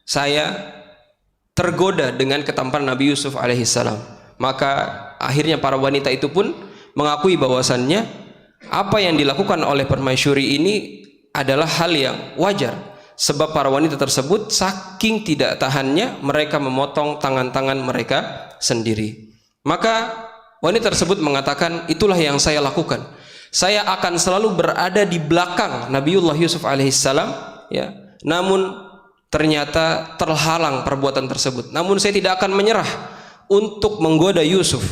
saya tergoda dengan ketampanan Nabi Yusuf alaihissalam. Maka akhirnya para wanita itu pun mengakui bahwasannya apa yang dilakukan oleh permaisuri ini adalah hal yang wajar, sebab para wanita tersebut saking tidak tahannya mereka memotong tangan-tangan mereka sendiri. Maka wanita tersebut mengatakan, itulah yang saya lakukan. Saya akan selalu berada di belakang Nabiullah Yusuf alaihissalam, ya. Namun ternyata terhalang perbuatan tersebut. Namun saya tidak akan menyerah untuk menggoda Yusuf.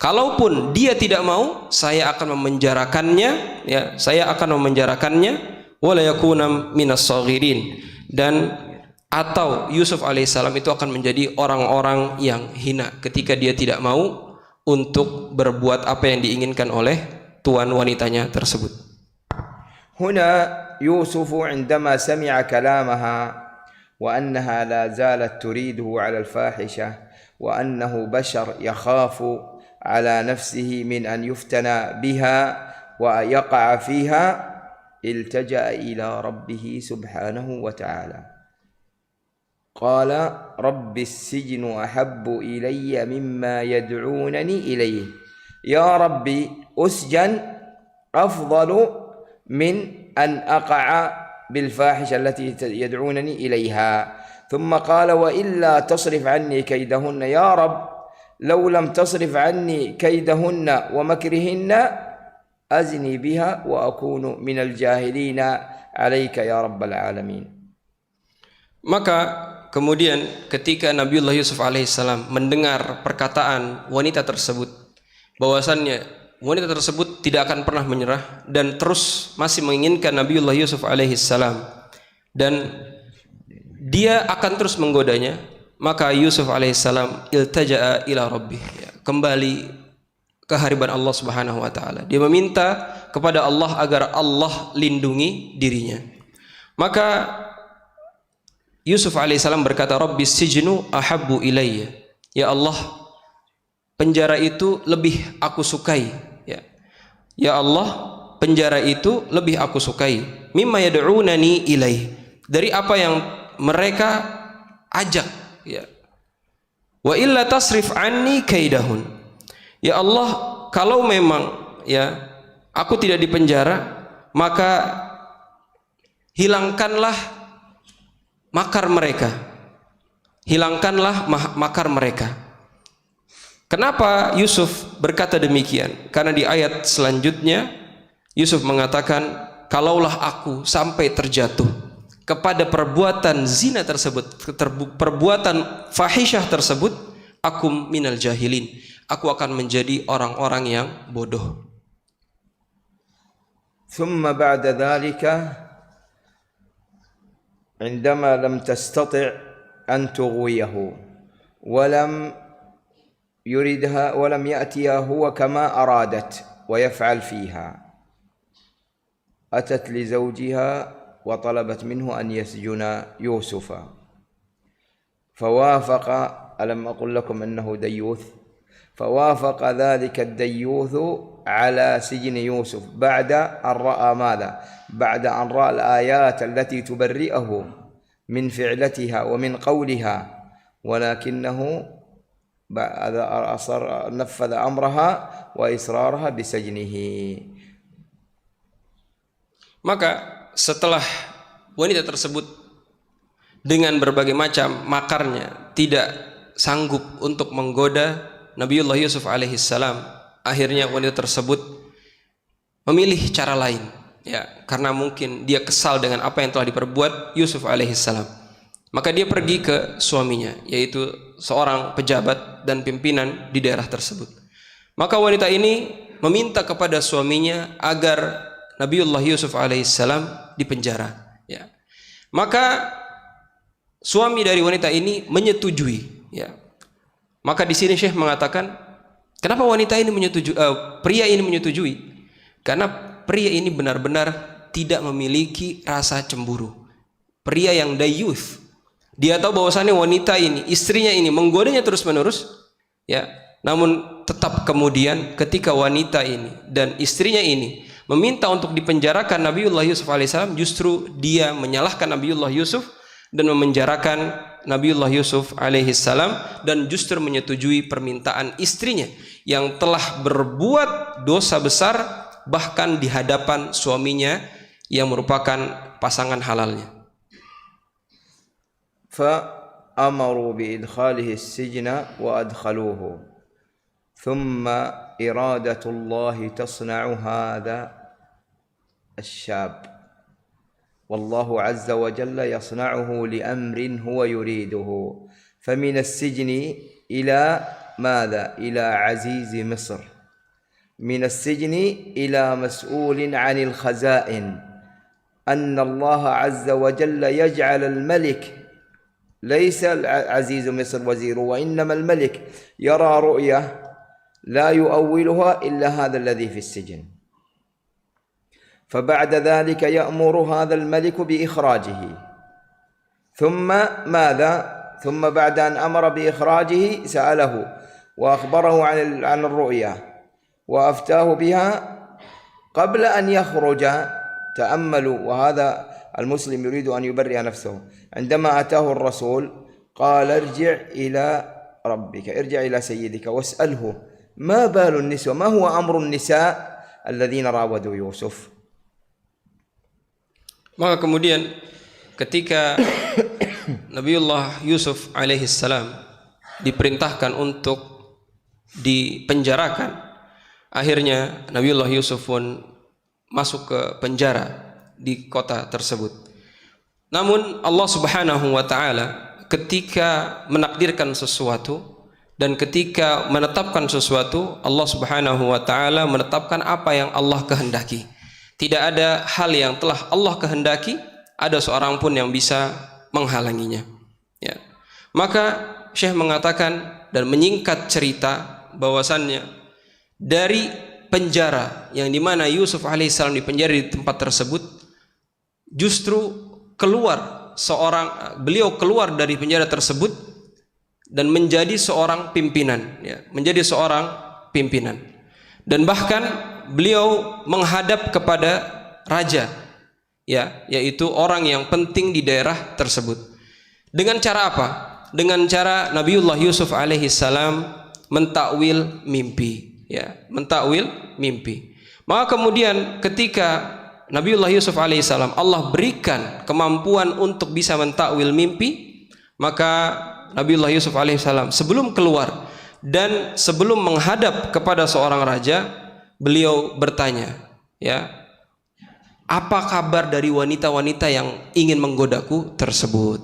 Kalaupun dia tidak mau, saya akan memenjarakannya, ya. Saya akan memenjarakannya, wala yakuna minas saghirin, dan atau Yusuf alaihissalam itu akan menjadi orang-orang yang hina ketika dia tidak mau untuk berbuat apa yang diinginkan oleh tuan wanitanya tersebut. Huna Yusuf عندما سمع كلامها وأنها لا زالت تريده على الفاحشة وأنه بشر يخاف على نفسه من أن يفتنى بها ويقع فيها التجأ إلى ربه سبحانه وتعالى قال رب السجن أحب إلي مما يدعونني إليه يا ربي أسجن أفضل من أن أقع بالفاحشة التي يدعونني إليها ثم قال وإلا تصرف عني كيدهن يا رب لو لم تصرف عني كيدهن ومكرهن أزني بها وأكون من الجاهلين عليك يا رب العالمين. Maka kemudian ketika Nabiullah Yusuf alaihissalam mendengar perkataan wanita tersebut, bahwasannya wanita tersebut tidak akan pernah menyerah dan terus masih menginginkan Nabiullah Yusuf alaihissalam, dan dia akan terus menggodanya, maka Yusuf alaihissalam iltaja'a ila rabbih, ya, kembali ke hadirat Allah Subhanahu wa taala. Dia meminta kepada Allah agar Allah lindungi dirinya. Maka Yusuf alaihissalam berkata, Rabbis sijnu ahabbu ilayya. Ya Allah, penjara itu lebih aku sukai. Ya Allah, penjara itu lebih aku sukai. Mimma yad'unani ilaih, dari apa yang mereka ajak, ya. Wa illa tasrif anni kaidahun. Ya Allah, kalau memang, ya, aku tidak di penjara, maka hilangkanlah makar mereka. Hilangkanlah makar mereka. Kenapa Yusuf berkata demikian? Karena di ayat selanjutnya Yusuf mengatakan, kalaulah aku sampai terjatuh kepada perbuatan zina tersebut, perbuatan fahisyah tersebut, aku minal jahilin, aku akan menjadi orang-orang yang bodoh. ثم بعد ذلك عندما لم تستطع أن تغويه ولم يريدها ولم يأتيها هو كما أرادت ويفعل فيها، أتت لزوجها وطلبت منه أن يسجن يوسف فوافق. ألم أقل لكم أنه ديوث؟ فوافق ذلك الديوث على سجن يوسف بعد أن رأى ماذا؟ بعد أن رأى الآيات التي تبرئه من فعلتها ومن قولها، ولكنه نفذ أمرها وإصرارها بسجنه. Maka setelah wanita tersebut dengan berbagai macam makarnya tidak sanggup untuk menggoda Nabiullah Yusuf alaihissalam, akhirnya wanita tersebut memilih cara lain, ya, karena mungkin dia kesal dengan apa yang telah diperbuat Yusuf alaihissalam. Maka dia pergi ke suaminya, yaitu seorang pejabat dan pimpinan di daerah tersebut. Maka wanita ini meminta kepada suaminya agar Nabiullah Yusuf alaihissalam dipenjara, ya. Maka suami dari wanita ini menyetujui, ya. Maka di sini Syekh mengatakan, kenapa wanita ini menyetujui, pria ini menyetujui? Karena pria ini benar-benar tidak memiliki rasa cemburu. Pria yang dayuth, dia tahu bahwasannya wanita ini, istrinya ini menggodanya terus-menerus, ya. Namun tetap kemudian ketika wanita ini dan istrinya ini meminta untuk dipenjarakan Nabiullah Yusuf alaihissalam, justru dia menyalahkan Nabiullah Yusuf dan memenjarakan Nabiullah Yusuf alaihi salam dan justru menyetujui permintaan istrinya yang telah berbuat dosa besar bahkan di hadapan suaminya yang merupakan pasangan halalnya. فأمروا بإدخاله السجن وأدخلوه ثم إرادة الله تصنع هذا الشاب والله عز وجل يصنعه لأمر هو يريده فمن السجن إلى ماذا؟ إلى عزيز مصر من السجن إلى مسؤول عن الخزائن أن الله عز وجل يجعل الملك ليس عزيز مصر وزيره وإنما الملك يرى رؤية لا يؤولها إلا هذا الذي في السجن فبعد ذلك يأمر هذا الملك بإخراجه ثم ماذا؟ ثم بعد أن أمر بإخراجه سأله وأخبره عن الرؤيا وأفتاه بها قبل أن يخرج. تأملوا وهذا المسلم يريد أن يبرئ نفسه عندما أتاه الرسول قال ارجع إلى ربك ارجع إلى سيدك واسأله ما بال النسوة ما هو أمر النساء الذين راودوا يوسف. Maka kemudian ketika Nabiullah Yusuf alaihissalam diperintahkan untuk dipenjarakan, akhirnya Nabiullah Yusuf pun masuk ke penjara di kota tersebut. Namun Allah Subhanahu wa taala ketika menakdirkan sesuatu dan ketika menetapkan sesuatu, Allah Subhanahu wa taala menetapkan apa yang Allah kehendaki. Tidak ada hal yang telah Allah kehendaki ada seorang pun yang bisa menghalanginya. Ya. Maka Syekh mengatakan dan menyingkat cerita bahwasannya dari penjara yang dimana Yusuf alaihissalam dipenjara di tempat tersebut, justru beliau keluar dari penjara tersebut dan menjadi seorang pimpinan, ya, menjadi seorang pimpinan. Dan bahkan beliau menghadap kepada raja, ya, yaitu orang yang penting di daerah tersebut. Dengan cara apa? Dengan cara Nabiullah Yusuf alaihissalam mentakwil mimpi, ya, mentakwil mimpi. Maka kemudian ketika Nabiullah Yusuf alaihissalam Allah berikan kemampuan untuk bisa mentakwil mimpi, maka Nabiullah Yusuf alaihissalam sebelum keluar dan sebelum menghadap kepada seorang raja, beliau bertanya, ya, apa kabar dari wanita-wanita yang ingin menggodaku tersebut?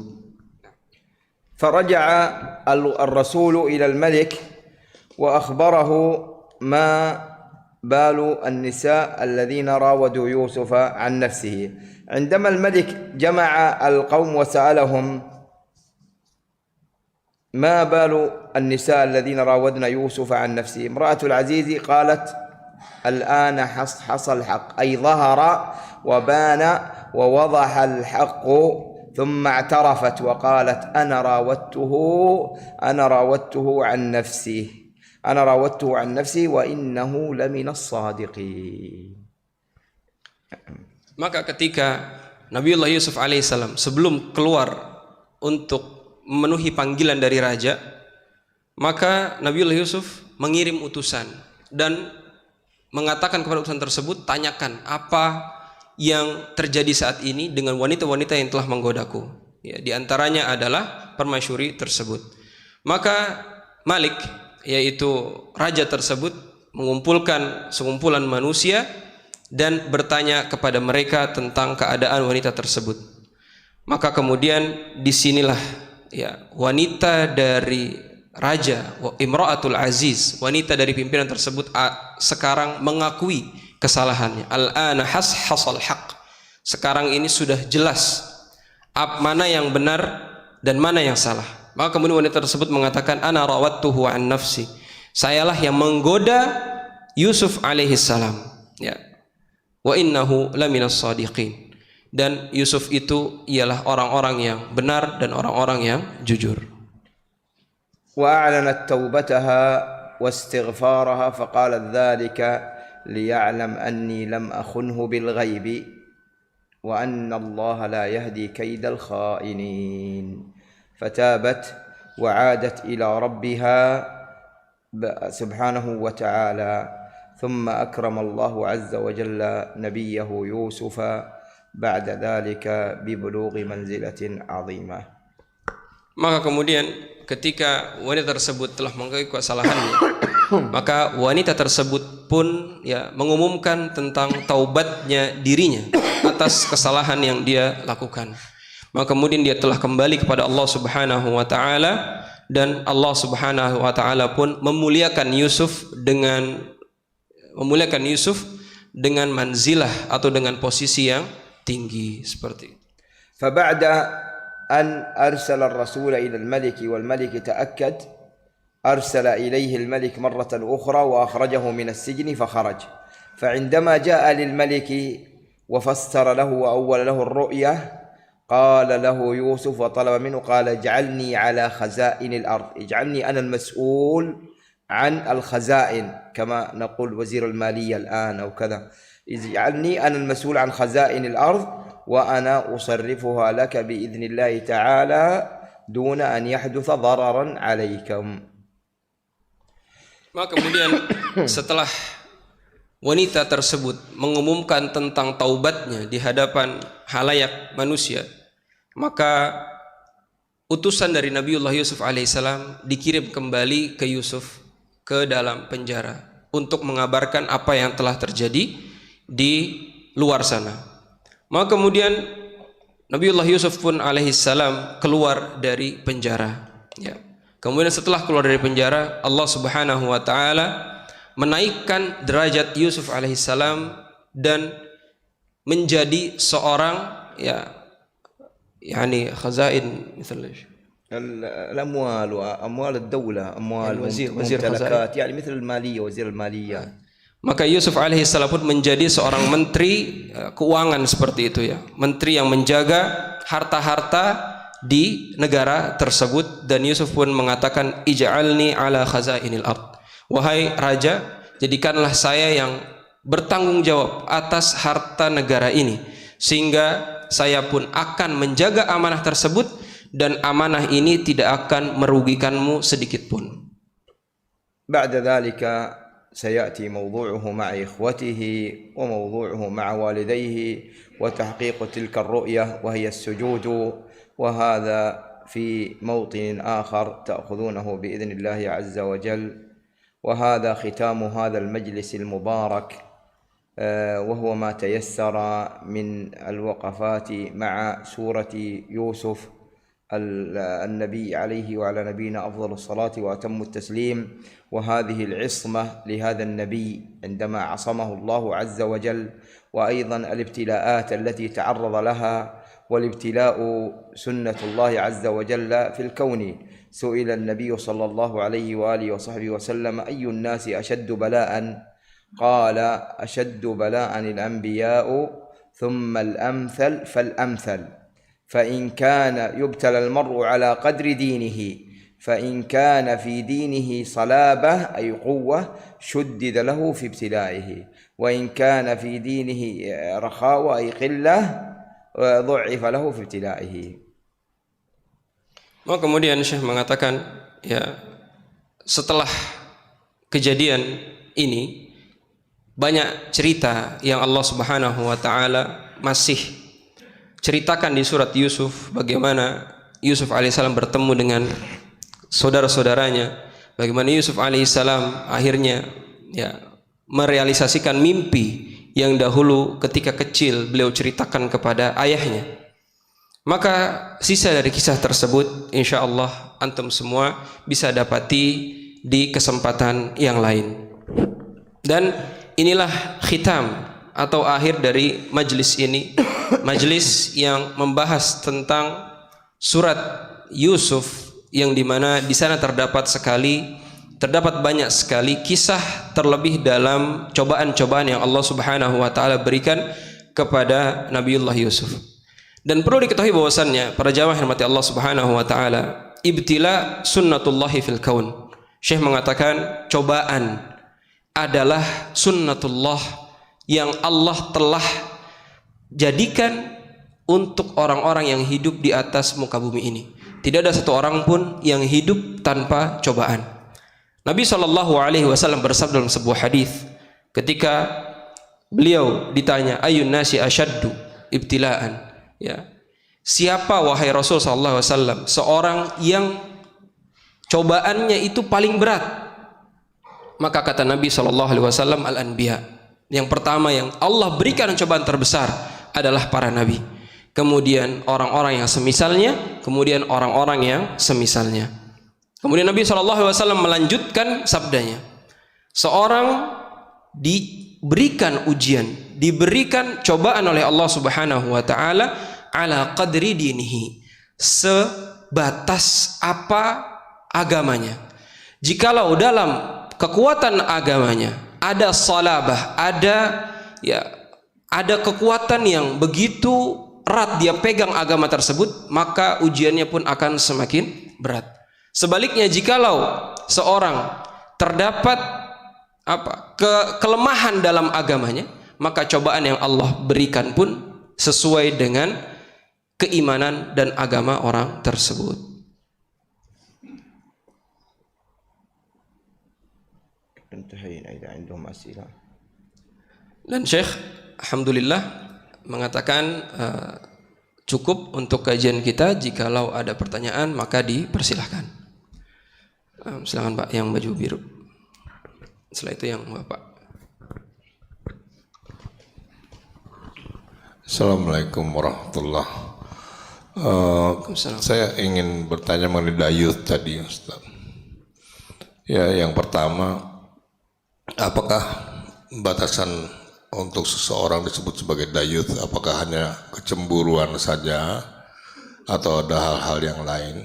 فرجع الرسول إلى الملك وأخبره ما بال النساء الذين راودوا يوسف عن نفسه. عندما الملك جمع القوم وسألهم ما بال النساء الذين راودن يوسف عن نفسه، امرأة العزيز قالت الآن حصل الحق، أي ظهر وبان ووضح الحق، ثم اعترفت وقالت أنا راودته عن نفسي وإنه لمن الصادقين. Maka ketika Nabiullah Yusuf alaihissalam sebelum keluar untuk memenuhi panggilan dari raja, maka Nabiullah Yusuf mengirim utusan dan mengatakan kepada utusan tersebut, tanyakan apa yang terjadi saat ini dengan wanita-wanita yang telah menggodaku. Ya, di antaranya adalah permasyuri tersebut. Maka Malik, yaitu raja tersebut, mengumpulkan sekumpulan manusia dan bertanya kepada mereka tentang keadaan wanita tersebut. Maka kemudian disinilah, ya, wanita dari raja, Imra'atul Aziz, wanita dari pimpinan tersebut sekarang mengakui kesalahannya. Al-ana hasal haq. Sekarang ini sudah jelas mana yang benar dan mana yang salah. Maka kemudian wanita tersebut mengatakan, ana rawattuhu an nafsi. Sayalah yang menggoda Yusuf alaihissalam. Ya. Wa innahu laminas sadiqin. Dan Yusuf itu ialah orang-orang yang benar dan orang-orang yang jujur. وأعلنت توبتها واستغفارها فقالت ذلك ليعلم أني لم أخنه بالغيب وأن الله لا يهدي كيد الخائنين. فتابت وعادت إلى ربها سبحانه وتعالى. ثم أكرم الله عز وجل نبيه يوسف بعد ذلك ببلوغ منزلة عظيمة. Maka kemudian ketika wanita tersebut telah mengakui kesalahannya, maka wanita tersebut pun ya mengumumkan tentang taubatnya dirinya atas kesalahan yang dia lakukan. Maka kemudian dia telah kembali kepada Allah Subhanahu wa taala, dan Allah Subhanahu wa taala pun memuliakan Yusuf dengan manzilah atau dengan posisi yang tinggi seperti itu. فبعد أن أرسل الرسول إلى الملك والملك تأكد أرسل إليه الملك مرة أخرى وأخرجه من السجن فخرج. فعندما جاء للملك وفسر له وأول له الرؤيا قال له يوسف وطلب منه قال اجعلني على خزائن الأرض، اجعلني أنا المسؤول عن الخزائن كما نقول وزير المالية الآن أو كذا، اجعلني أنا المسؤول عن خزائن الأرض وأنا أصرفها لك بإذن الله تعالى دون أن يحدث ضررا عليكم. Maka kemudian setelah wanita tersebut mengumumkan tentang taubatnya di hadapan halayak manusia, maka utusan dari Nabiullah Yusuf alaihissalam dikirim kembali ke Yusuf ke dalam penjara untuk mengabarkan apa yang telah terjadi di luar sana. Maka kemudian Nabiullah Yusuf pun alaihissalam keluar dari penjara. Ya. Kemudian setelah keluar dari penjara, Allah Subhanahu wa taala menaikkan derajat Yusuf alaihissalam dan menjadi seorang yani khazain misalnya الأموال وأموال الدولة أموال وزير ممتلكات يعني مثل المالية وزير المالية. Maka Yusuf alaihissalam pun menjadi seorang menteri keuangan seperti itu ya, menteri yang menjaga harta-harta di negara tersebut. Dan Yusuf pun mengatakan ij'alni ala khazainil ard, wahai raja, jadikanlah saya yang bertanggung jawab atas harta negara ini, sehingga saya pun akan menjaga amanah tersebut dan amanah ini tidak akan merugikanmu sedikit pun. بعد ذلك سيأتي موضوعه مع إخوته وموضوعه مع والديه وتحقيق تلك الرؤية وهي السجود، وهذا في موطن آخر تأخذونه بإذن الله عز وجل. وهذا ختام هذا المجلس المبارك، وهو ما تيسر من الوقفات مع سورة يوسف النبي عليه وعلى نبينا أفضل الصلاة وأتم التسليم، وهذه العصمة لهذا النبي عندما عصمه الله عز وجل، وأيضا الابتلاءات التي تعرض لها، والابتلاء سنة الله عز وجل في الكون. سئل النبي صلى الله عليه وآله وصحبه وسلم أي الناس أشد بلاء؟ قال أشد بلاء الأنبياء ثم الأمثل فالأمثل، فإن كان يبتلى المرء على قدر دينه، فإن كان في دينه صلابة أي قوة شدد له في ابتلائه، وإن كان في دينه رخاوة أي قلة ضعف له في ابتلائه. Maka kemudian Syekh mengatakan ya, setelah kejadian ini banyak cerita yang Allah Subhanahu wa taala masih ceritakan di surat Yusuf, bagaimana Yusuf alaihissalam bertemu dengan saudara-saudaranya, bagaimana Yusuf alaihissalam akhirnya ya merealisasikan mimpi yang dahulu ketika kecil beliau ceritakan kepada ayahnya. Maka sisa dari kisah tersebut insyaallah antum semua bisa dapati di kesempatan yang lain. Dan inilah khitam atau akhir dari majlis ini, majlis yang membahas tentang surat Yusuf, yang dimana di sana terdapat banyak sekali kisah, terlebih dalam cobaan-cobaan yang Allah Subhanahu wa taala berikan kepada Nabiullah Yusuf. Dan perlu diketahui bahwasannya para jamaah yang dirahmati Allah Subhanahu wa taala, ibtila sunnatullahi fil kaun. Syekh mengatakan cobaan adalah sunnatullah yang Allah telah jadikan untuk orang-orang yang hidup di atas muka bumi ini. Tidak ada satu orang pun yang hidup tanpa cobaan. Nabi SAW bersabda dalam sebuah hadis ketika beliau ditanya ayun nasi asyaddu ibtilaan, ya, siapa wahai Rasul SAW seorang yang cobaannya itu paling berat? Maka kata Nabi SAW, al-anbiya. Yang pertama yang Allah berikan cobaan terbesar adalah para nabi, kemudian orang-orang yang semisalnya, kemudian orang-orang yang semisalnya. Kemudian Nabi SAW melanjutkan sabdanya, seorang diberikan ujian, diberikan cobaan oleh Allah Subhanahu wa taala ala qadri dinihi, sebatas apa agamanya. Jikalau dalam kekuatan agamanya ada salabah, ada kekuatan yang begitu erat dia pegang agama tersebut, maka ujiannya pun akan semakin berat. Sebaliknya, jikalau seorang terdapat kelemahan dalam agamanya, maka cobaan yang Allah berikan pun sesuai dengan keimanan dan agama orang tersebut. Dan Syekh alhamdulillah mengatakan cukup untuk kajian kita. Jikalau ada pertanyaan maka dipersilahkan. Silakan Pak yang baju biru. Setelah itu yang Bapak. Assalamualaikum warahmatullahi wabarakatuh. Saya ingin bertanya mengenai dayuth tadi, Ustaz. Ya, yang pertama, apakah batasan untuk seseorang disebut sebagai dayuth? Apakah hanya kecemburuan saja atau ada hal-hal yang lain?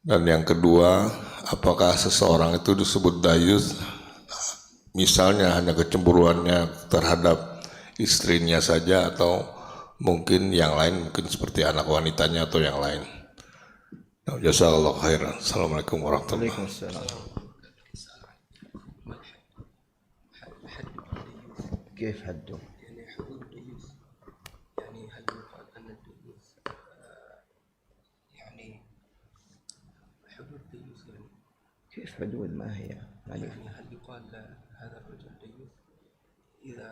Dan yang kedua, apakah seseorang itu disebut dayuth misalnya hanya kecemburuannya terhadap istrinya saja, atau mungkin yang lain, mungkin seperti anak wanitanya atau yang lain? Jazakallahu khairan. Assalamualaikum warahmatullahi wabarakatuh. كيف حده؟ يعني حدود الديوث، يعني هل يقال أن الديوث يعني حدود الديوث، يعني كيف حدود ما هي؟ يعني هل يقال هذا الرجل ديوث إذا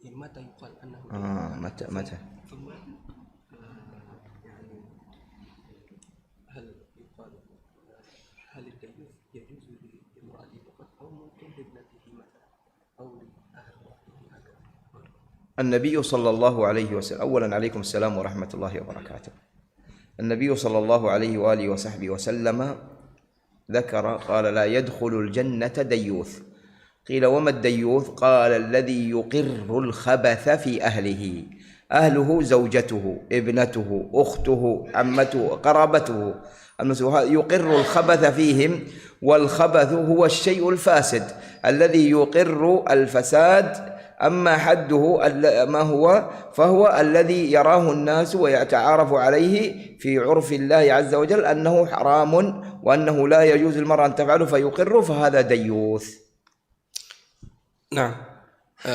يعني متى يقال أنه ديوث؟ متى؟ ثم يعني هل يقال هل الديوث يجوز لامرأته فقط أو ممكن لابنته مثلا؟ النبي صلى الله عليه وسلم، أولا عليكم السلام ورحمة الله وبركاته. النبي صلى الله عليه وآله وصحبه وسلم ذكر قال لا يدخل الجنة ديوث. قيل وما الديوث؟ قال الذي يقر الخبث في أهله، أهله زوجته، ابنته، أخته، عمته، قرابته، يقر الخبث فيهم، والخبث هو الشيء الفاسد الذي يقر الفساد. أما حده ما هو فهو الذي يراه الناس ويتعارف عليه في عرف الله عز وجل أنه حرام وأنه لا يجوز المرأة أن تفعله فيقر، فهذا ديوث. Nah,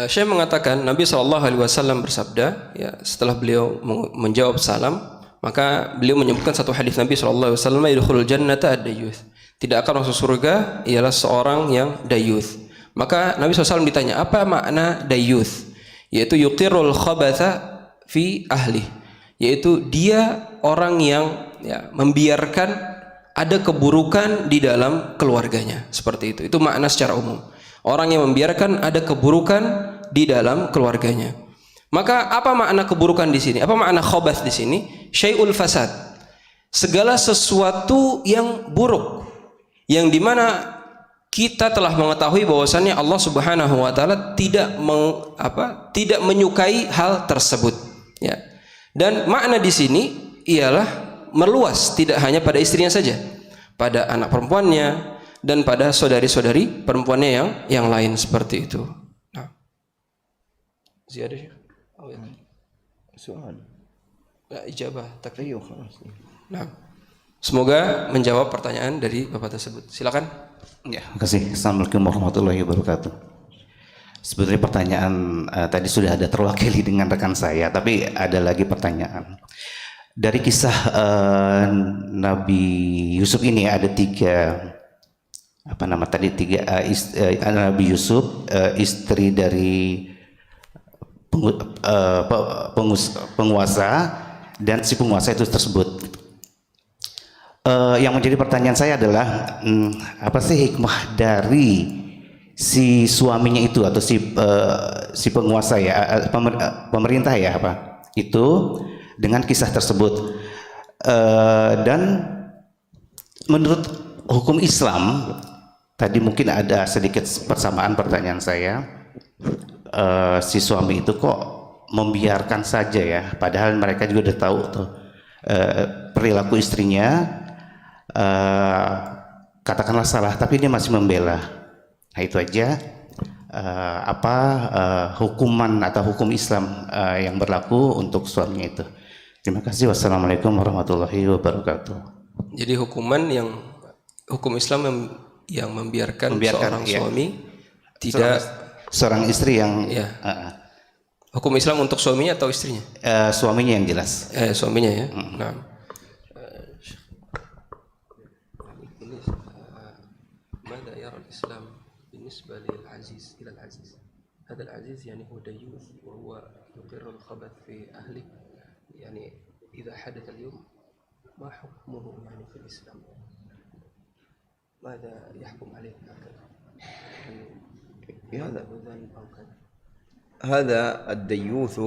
Syekh mengatakan Nabi SAW bersabda, ya, setelah beliau menjawab salam, maka beliau menyebutkan satu hadis Nabi SAW, yadkhulul jannata ad-dayuth, tidak akan masuk surga ialah seorang yang dayuth. Maka Nabi SAW ditanya, apa makna dayuth? Yaitu yuqirrul khabatha fi ahli, yaitu dia orang yang membiarkan ada keburukan di dalam keluarganya. Seperti itu. Itu makna secara umum. Orang yang membiarkan ada keburukan di dalam keluarganya. Maka apa makna keburukan di sini? Apa makna khabath di sini? Syai'ul fasad. Segala sesuatu yang buruk, yang dimana kita telah mengetahui bahwasannya Allah Subhanahu wa taala tidak menyukai hal tersebut, ya. Dan makna di sini ialah meluas, tidak hanya pada istrinya saja, pada anak perempuannya dan pada saudari-saudari perempuannya yang lain seperti itu. Nah. Ziyadah Syekh? Oh, ya. Soal. La ijabah takfir. Nah. Semoga menjawab pertanyaan dari Bapak tersebut. Silakan. Ya, terima kasih. Assalamualaikum warahmatullahi wabarakatuh. Sebenarnya pertanyaan tadi sudah ada terwakili dengan rekan saya, tapi ada lagi pertanyaan. dari kisah Nabi Yusuf ini ada tiga Nabi Yusuf, istri dari penguasa, dan si penguasa itu tersebut. Yang menjadi pertanyaan saya adalah apa sih hikmah dari si suaminya itu atau si penguasa ya, pemerintah ya apa itu dengan kisah tersebut, dan menurut hukum Islam tadi mungkin ada sedikit persamaan pertanyaan saya, si suami itu kok membiarkan saja ya, padahal mereka juga udah tahu tuh perilaku istrinya katakanlah salah, tapi dia masih membela. Nah itu aja hukuman atau hukum Islam yang berlaku untuk suaminya itu. Terima kasih. Wassalamualaikum warahmatullahi wabarakatuh. Jadi hukum Islam yang membiarkan seorang ya, suami tidak seorang istri yang ya. Hukum Islam untuk suaminya atau istrinya? Suaminya yang jelas. Suaminya ya. Nah. ماذا يرى الإسلام بالنسبة للعزيز إلى العزيز؟ هذا العزيز يعني هو ديوث وهو يقر الخبث في أهله، يعني إذا حدث اليوم ما حكمه يعني في الإسلام؟ ماذا يحكم عليه هكذا؟ هذا ذنب أو كذا؟ هذا الديوث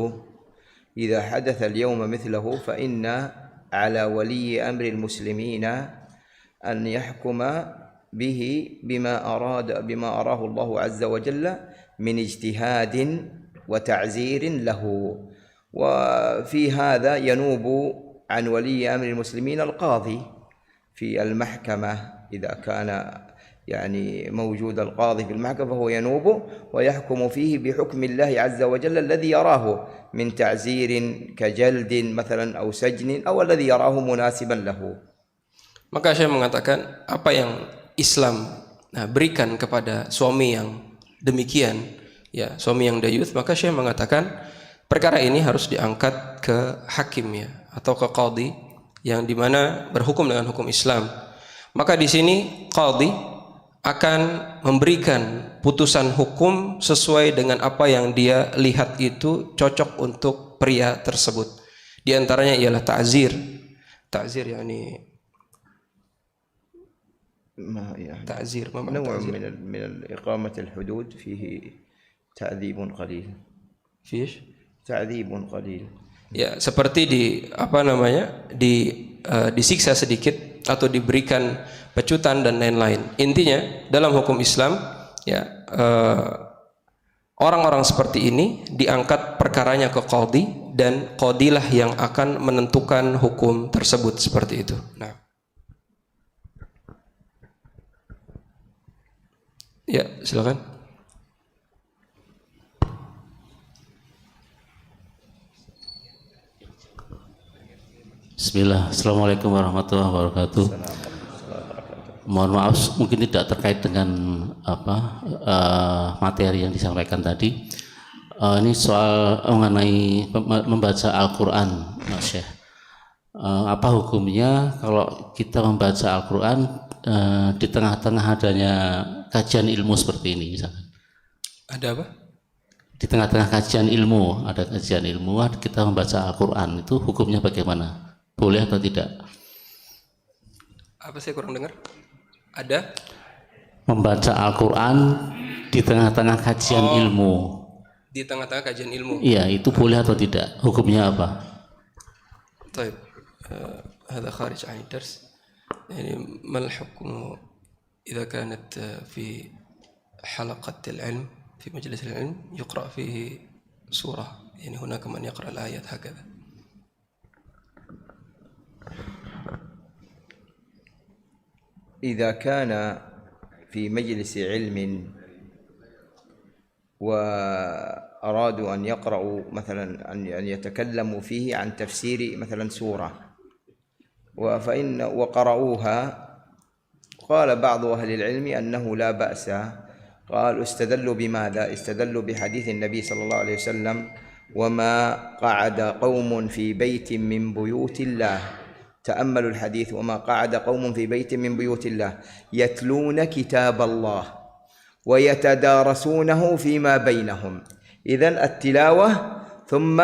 إذا حدث اليوم مثله فإن على ولي أمر المسلمين أن يحكم به بما أراه الله عز وجل من اجتهاد وتعزير له. وفي هذا ينوب عن ولي أمر المسلمين القاضي في المحكمة، إذا كان يعني موجود القاضي في المحكمة فهو ينوب ويحكم فيه بحكم الله عز وجل الذي يراه من تعزير كجلد مثلا أو سجن أو الذي يراه مناسبا له. Maka saya mengatakan apa yang Islam berikan kepada suami yang demikian, ya suami yang dayuth, maka saya mengatakan perkara ini harus diangkat ke hakim ya, atau ke qadhi yang dimana berhukum dengan hukum Islam. Maka di sini qadhi akan memberikan putusan hukum sesuai dengan apa yang dia lihat itu cocok untuk pria tersebut. Di antaranya ialah ta'zir. Ta'zir yani تعزير نوع من إقامة الحدود فيه تعذيب قليل. فيش تعذيب قليل. Ya, seperti disiksa sedikit atau diberikan pecutan dan lain-lain. Intinya dalam hukum Islam ya, orang-orang seperti ini diangkat perkaranya ke qadhi, dan qadhilah yang akan menentukan hukum tersebut seperti itu. Nah. Ya, silakan. Bismillah. Assalamualaikum warahmatullahi wabarakatuh. Mohon maaf, mungkin tidak terkait dengan materi yang disampaikan tadi. Ini soal mengenai membaca Al-Quran, Mas Syekh. Apa hukumnya kalau kita membaca Al-Quran di tengah-tengah adanya kajian ilmu seperti ini misalkan? Ada apa? Di tengah-tengah kajian ilmu, ada kajian ilmu, kita membaca Al-Quran, itu hukumnya bagaimana? Boleh atau tidak? Apa saya kurang dengar? Ada? Membaca Al-Quran di tengah-tengah kajian ilmu. Di tengah-tengah kajian ilmu. Iya, itu boleh atau tidak? Hukumnya apa? طيب هذا خارج عن الدرس. يعني ما الحكم إذا كانت في حلقة العلم في مجلس العلم يقرأ فيه سورة، يعني هناك من يقرأ الآيات هكذا. إذا كان في مجلس علم وأرادوا أن يقرأوا مثلا أن يتكلموا فيه عن تفسير مثلا سورة وقرأوها، قال بعض أهل العلم أنه لا بأس. قال استدلوا بماذا؟ استدلوا بحديث النبي صلى الله عليه وسلم وما قعد قوم في بيت من بيوت الله. تأملوا الحديث: وما قعد قوم في بيت من بيوت الله يتلون كتاب الله ويتدارسونه فيما بينهم. إذن التلاوة ثم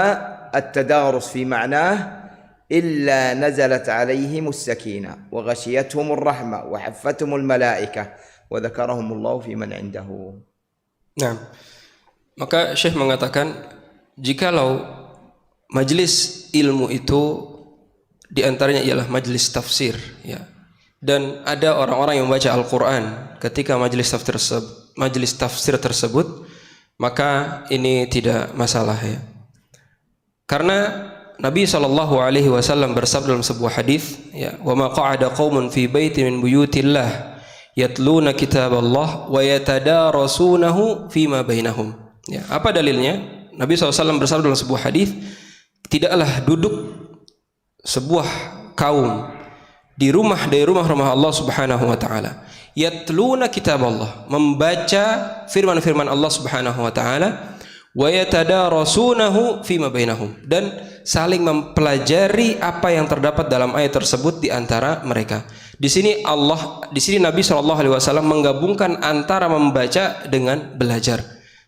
التدارس في معناه: إلا نزلت عليهم السكينة وغشيتهم الرحمة وحفتهم الملائكة وذكرهم الله في من عنده. Nah, maka Syekh mengatakan jikalau majelis ilmu itu diantaranya ialah majelis tafsir, ya, dan ada orang-orang yang membaca Al-Quran ketika majelis tafsir tersebut, maka ini tidak masalah, ya. Karena Nabi SAW bersabda dalam sebuah hadis, ya, wa ma qa'ada qaumun fi baitin min buyutillah yatluna kitaballah wa yatadarasunahu fima bainahum. Ya, apa dalilnya? Nabi SAW bersabda dalam sebuah hadis, tidaklah duduk sebuah kaum di rumah dari rumah-rumah Allah Subhanahu wa taala, yatluna kitaballah, membaca firman-firman Allah Subhanahu wa taala, wa yatadarasunahu fima bainahum, dan saling mempelajari apa yang terdapat dalam ayat tersebut di antara mereka. Di sini Nabi SAW menggabungkan antara membaca dengan belajar.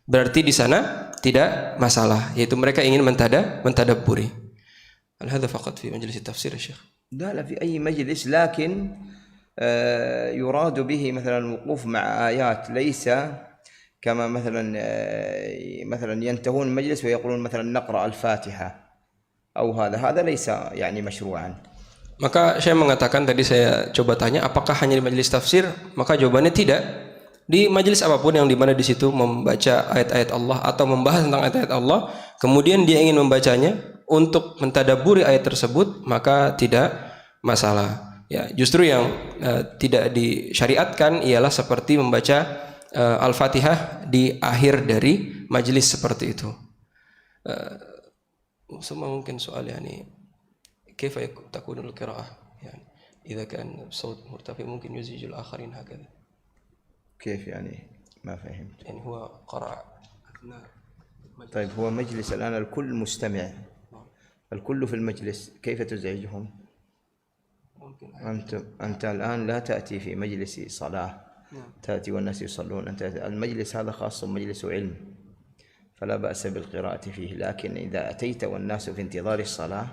Berarti di sana tidak masalah, yaitu mereka ingin mentadabburi. Hal hadza faqat fi majlis tafsir ya Syekh? لا في أي مجلس، لكن يراد به مثلا الوقوف مع آيات، ليس كما مثلا ينتهون المجلس ويقولون مثلا نقرأ الفاتحة أو هذا ليس يعني مشروعا. Maka saya mengatakan tadi, saya coba tanya apakah hanya di majelis tafsir, maka jawabannya tidak. Di majelis apapun yang dimana di situ membaca ayat-ayat Allah atau membahas tentang ayat-ayat Allah, kemudian dia ingin membacanya untuk mentadaburi ayat tersebut, maka tidak masalah. Ya, justru yang tidak disyariatkan ialah seperti membaca Al-Fatihah di akhir dari majelis seperti itu. Semua mungkin soal yani كيف تكون القراءة يعني إذا كان الصوت مرتفع ممكن يزعج الآخرين هكذا. كيف يعني؟ ما فهمت. يعني هو قرأ. طيب هو مجلس الآن الكل مستمع، الكل في المجلس، كيف تزعجهم؟ أنت الآن لا تأتي في مجلس صلاة، تأتي والناس يصلون، أنت المجلس هذا خاص مجلس علم، فلا بأس بالقراءة فيه. لكن إذا أتيت والناس في انتظار الصلاة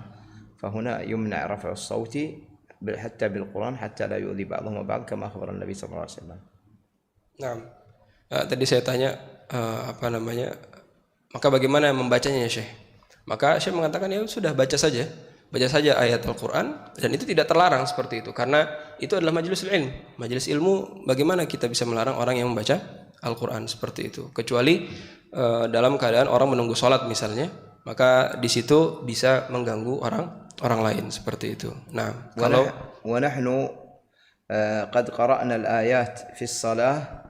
فهنا يمنع رفع الصوت حتى بالقرآن حتى لا يؤذي بعضهم بعض كما أخبر النبي صلى الله عليه وسلم. Nah, tadi saya tanya maka bagaimana membacanya ya Syekh? Maka Syekh mengatakan ya sudah, baca saja ayat Al-Quran, dan itu tidak terlarang seperti itu, karena itu adalah majelis ilmu. Majelis ilmu, bagaimana kita bisa melarang orang yang membaca Al-Quran seperti itu? Kecuali dalam keadaan orang menunggu sholat misalnya, maka di situ bisa mengganggu orang lain seperti itu. Nah, kalau ونحن قد قرأنا الآيات في الصلاة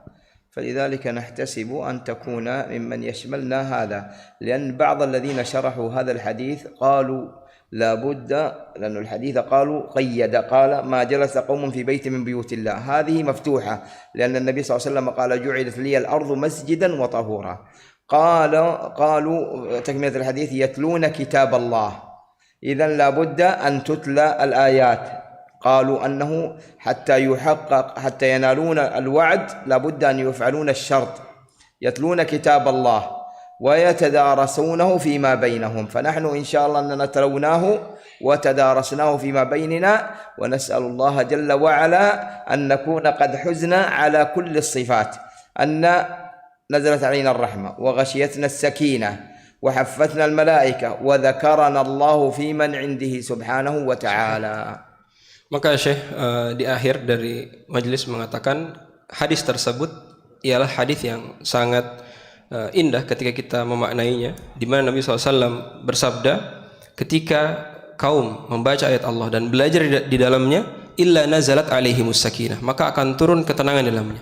فلذلك نحتسب أن تكون ممن يشملنا هذا، لأن بعض الذين شرحوا هذا الحديث قالوا لا بد، لأن الحديث قال ما جلس قوم في بيت من بيوت الله، هذه مفتوحة لأن النبي صلى الله عليه وسلم قال جعلت لي الأرض مسجدا وطهورا. قالوا تكملة الحديث يتلون كتاب الله، إذن لا بد أن تتلى الآيات. قالوا أنه حتى ينالون الوعد لا بد أن يفعلون الشرط، يتلون كتاب الله ويتدارسونه فيما بينهم، فنحن إن شاء الله أننا تلوناه وتدارسناه فيما بيننا، ونسأل الله جل وعلا أن نكون قد حزنا على كل الصفات، أن نزلت علينا الرحمة وغشيتنا السكينة وحفتنا الملائكة وذكرنا الله في من عنده سبحانه وتعالى. Maka Syekh di akhir dari majelis mengatakan hadis tersebut ialah hadis yang sangat indah ketika kita memaknainya, di mana Nabi SAW bersabda ketika kaum membaca ayat Allah dan belajar di dalamnya, illa nazalat alaihimus sakinah, maka akan turun ketenangan dalamnya.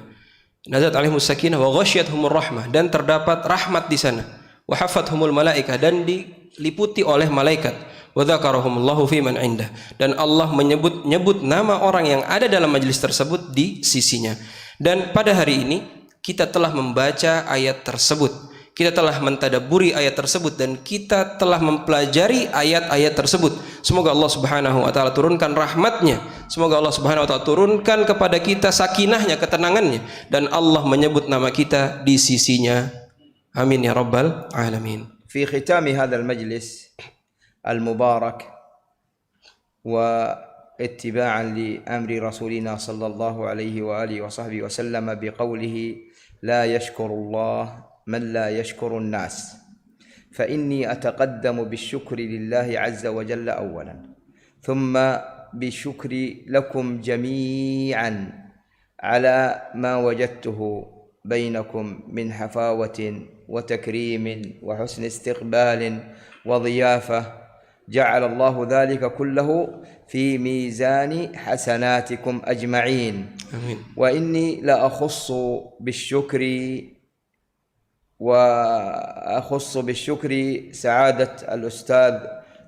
Nazalat alaihimus sakinah wa ghasyiyatuhumur rahmah, dan terdapat rahmat di sana. Wa hafathumul malaikah, dan diliputi oleh malaikat. Wa dzakarahumullahu fi man indah, dan Allah menyebut nama orang yang ada dalam majelis tersebut di sisinya. Dan pada hari ini kita telah membaca ayat tersebut kita telah mentadabburi ayat tersebut dan kita telah mempelajari ayat-ayat tersebut. Semoga Allah Subhanahu wa taala turunkan rahmatnya. Semoga Allah Subhanahu wa taala turunkan kepada kita sakinahnya, ketenangannya, dan Allah menyebut nama kita di sisinya. Amin ya rabbal alamin. في ختام هذا المجلس المبارك واتباعا لأمر رسولنا صلى الله عليه وآله وصحبه وسلم بقوله لا يشكر الله من لا يشكر الناس، فإني أتقدم بالشكر لله عز وجل أولا، ثم بالشكر لكم جميعا على ما وجدته بينكم من حفاوة وتكريم وحسن استقبال وضيافة، جعل الله ذلك كله في ميزان حسناتكم أجمعين. آمين. وإني لأخص بالشكر سعادة الأستاذ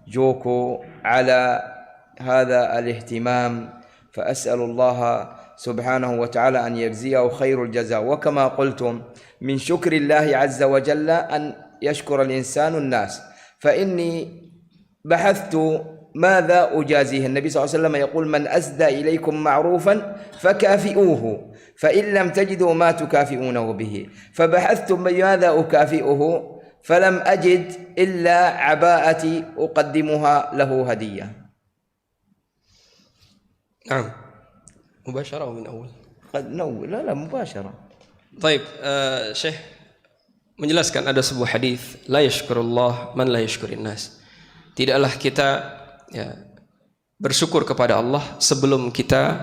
جوكو على هذا الاهتمام، فأسأل الله سبحانه وتعالى أن يجزيه خير الجزاء. وكما قلتم من شكر الله عز وجل أن يشكر الإنسان الناس، فإني بحثت ماذا أجازيه. النبي صلى الله عليه وسلم يقول من أسدى إليكم معروفا فكافئوه، فإن لم تجدوا ما تكافئونه به، فبحثت بماذا أكافئه فلم أجد إلا عباءتي أقدمها له هدية. نعم. مباشرة أو من أول؟ لا مباشرة. Taib, Syekh menjelaskan ada sebuah hadis, la yashkurullah man la yashkurin nas. Tidaklah kita bersyukur kepada Allah sebelum kita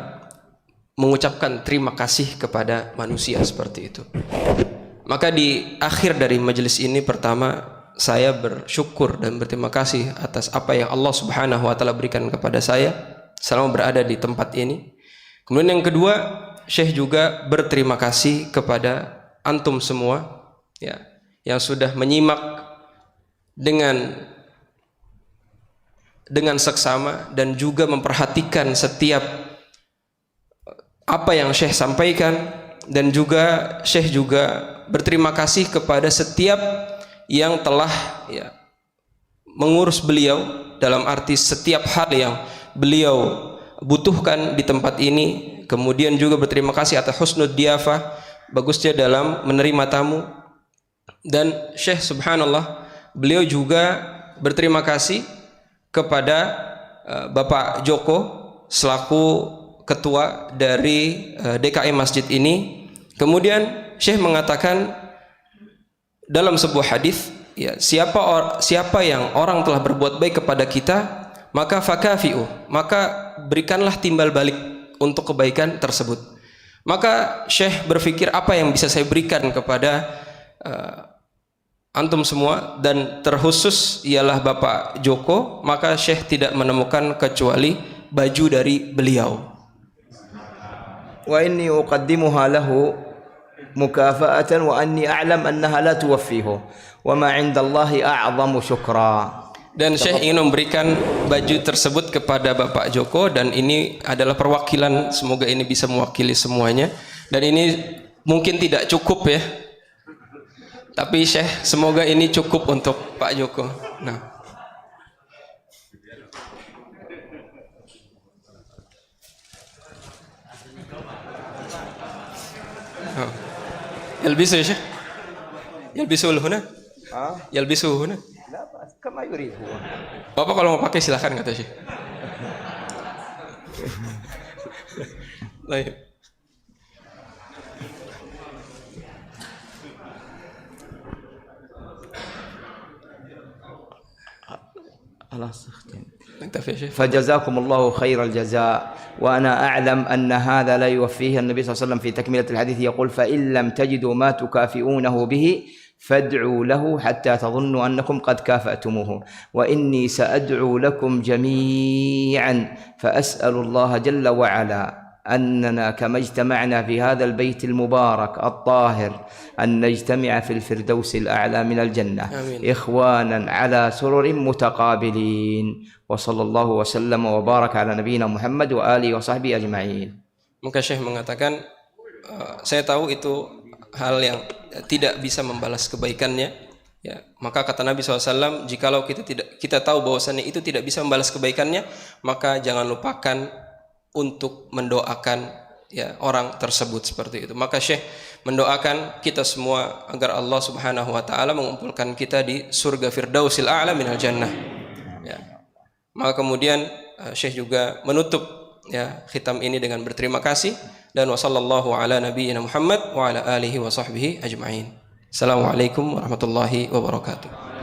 mengucapkan terima kasih kepada manusia, seperti itu. Maka di akhir dari majelis ini, pertama saya bersyukur dan berterima kasih atas apa yang Allah Subhanahu wa taala berikan kepada saya selama berada di tempat ini. Kemudian yang kedua, Syekh juga berterima kasih kepada antum semua yang sudah menyimak dengan seksama dan juga memperhatikan setiap apa yang Syekh sampaikan, dan juga Syekh juga berterima kasih kepada setiap yang telah mengurus beliau, dalam arti setiap hal yang beliau butuhkan di tempat ini. Kemudian juga berterima kasih atas husnud diyafah, bagusnya dalam menerima tamu. Dan Syekh subhanallah, beliau juga berterima kasih kepada Bapak Joko selaku ketua dari DKM masjid ini. Kemudian Syekh mengatakan dalam sebuah hadis, siapa yang orang telah berbuat baik kepada kita, maka fakafi'u, maka berikanlah timbal balik untuk kebaikan tersebut. Maka Syekh berpikir, apa yang bisa saya berikan kepada antum semua, dan terkhusus ialah Bapak Joko. Maka Syekh tidak menemukan kecuali baju dari beliau. Wa inni uqaddimuha lahu mukafa'atan wa anni a'lam annaha la tuwaffihu wa ma 'inda Allahi a'zamu syukra. Dan Syekh ingin memberikan baju tersebut kepada Bapak Joko, dan ini adalah perwakilan, semoga ini bisa mewakili semuanya. Dan ini mungkin tidak cukup ya, tapi Syekh semoga ini cukup untuk Pak Joko. Nah, يلبسه يا شيخ، يلبسه هنا، يلبسه هنا. Kama yurid huwa. Bapak kalau mau pakai silakan, kata Syekh. Baik. فجزاكم الله خير الجزاء. وأنا أعلم أن هذا لا يوفيه. النبي صلى الله عليه وسلم في تكملة الحديث يقول فإن لم تجدوا ما تكافئونه به فادعوا له حتى تظنوا أنكم قد كافأتموه، وإني سأدعو لكم جميعا فأسأل الله جل وعلا أننا كما اجتمعنا في هذا البيت المبارك الطاهر أن نجتمع في الفردوس الأعلى من الجنة. آمين. إخوانا على سرر متقابلين. وصلى الله وسلم وبارك على نبينا محمد وآله وصحبه أجمعين. Maka Syekh mengatakan, saya tahu itu hal yang tidak bisa membalas kebaikannya, ya, maka kata Nabi SAW, jikalau kita tahu bahwasannya itu tidak bisa membalas kebaikannya, maka jangan lupakan untuk mendoakan, ya, orang tersebut seperti itu. Maka Syekh mendoakan kita semua agar Allah Subhanahu wa taala mengumpulkan kita di surga Firdausil A'la minal jannah. Ya. Maka kemudian Syekh juga menutup, ya, khitam ini dengan berterima kasih dan wasallallahu ala nabiyyina Muhammad wa ala alihi wa sahbihi ajma'in. Assalamualaikum warahmatullahi wabarakatuh.